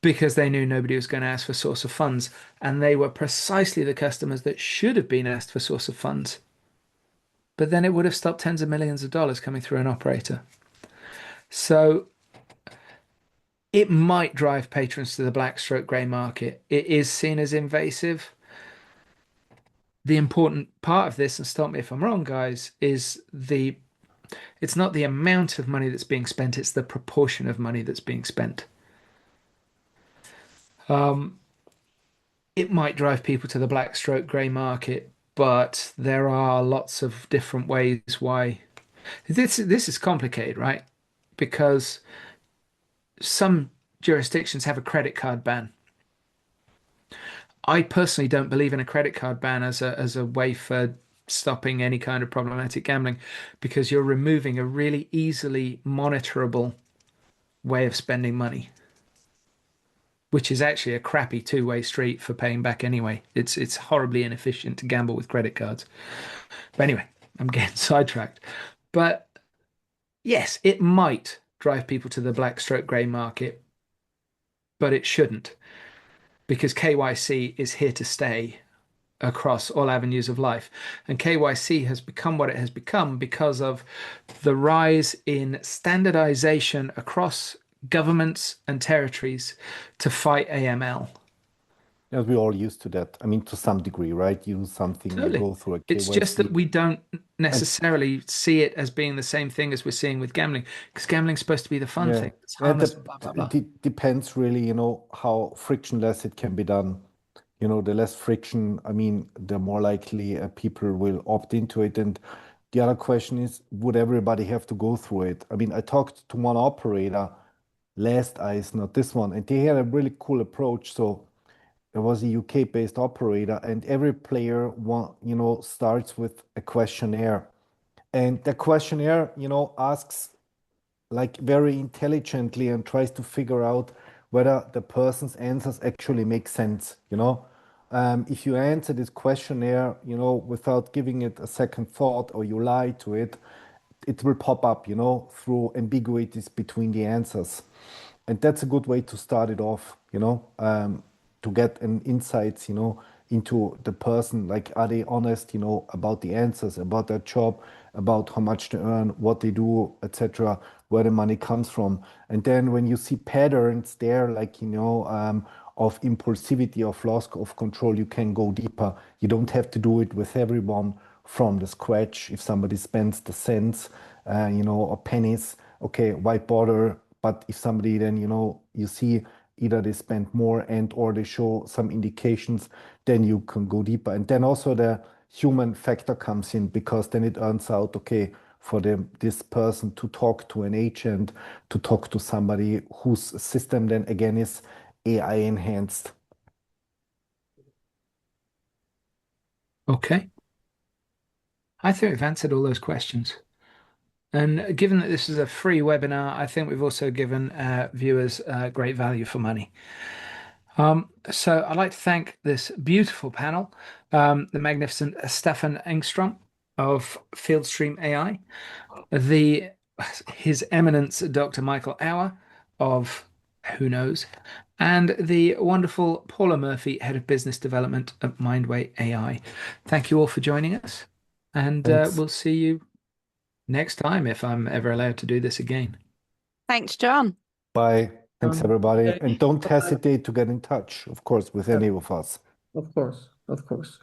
because they knew nobody was going to ask for source of funds. And they were precisely the customers that should have been asked for source of funds. But then it would have stopped tens of millions of dollars coming through an operator. So it might drive patrons to the black stroke grey market. It is seen as invasive. The important part of this, and stop me if I'm wrong, guys, is it's not the amount of money that's being spent, it's the proportion of money that's being spent. It might drive people to the black stroke grey market, but there are lots of different ways why this is complicated, right? Because some jurisdictions have a credit card ban. I personally don't believe in a credit card ban as a way for stopping any kind of problematic gambling, because you're removing a really easily monitorable way of spending money, which is actually a crappy two-way street for paying back anyway. It's horribly inefficient to gamble with credit cards. But anyway, I'm getting sidetracked. But yes, it might drive people to the black stroke grey market, but it shouldn't, because KYC is here to stay across all avenues of life. And KYC has become what it has become because of the rise in standardization across governments and territories to fight AML. As we're all used to that. I mean, to some degree, right? You do something, you Totally. go through a It's just that KYC. we don't And necessarily see it as being the same thing as we're seeing with gambling, because gambling's supposed to be the fun yeah, thing. It's and harmless, blah, blah, blah. it depends really, how frictionless it can be done. The less friction, I mean, the more likely people will opt into it. And the other question is, would everybody have to go through it? I mean, I talked to one operator, Last Ice, not this one, and they had a really cool approach. So there was a UK-based operator, and every player starts with a questionnaire. And the questionnaire, asks like very intelligently and tries to figure out whether the person's answers actually make sense. If you answer this questionnaire, without giving it a second thought, or you lie to it, it will pop up, through ambiguities between the answers. And that's a good way to start it off, to get an insights, into the person. Like, are they honest, about the answers, about their job, about how much they earn, what they do, etc., where the money comes from. And then when you see patterns there, like, of impulsivity, of loss of control, you can go deeper. You don't have to do it with everyone from the scratch. If somebody spends the cents, or pennies, okay, why bother? But if somebody then, you see either they spend more and or they show some indications, then you can go deeper. And then also the human factor comes in, because then it turns out, okay, for this person to talk to an agent, to talk to somebody whose system then again is AI enhanced. Okay. I think we've answered all those questions. And given that this is a free webinar, I think we've also given viewers great value for money. So I'd like to thank this beautiful panel, the magnificent Staffan Engstrom of Fieldstream AI, His Eminence Dr. Michael Auer of who knows, and the wonderful Paula Murphy, Head of Business Development at MindWay AI. Thank you all for joining us, and Thanks. we'll see you next time if I'm ever allowed to do this again. Thanks, John. Bye. Thanks, everybody. Okay. And don't hesitate to get in touch, of course, with any of us. Of course, of course.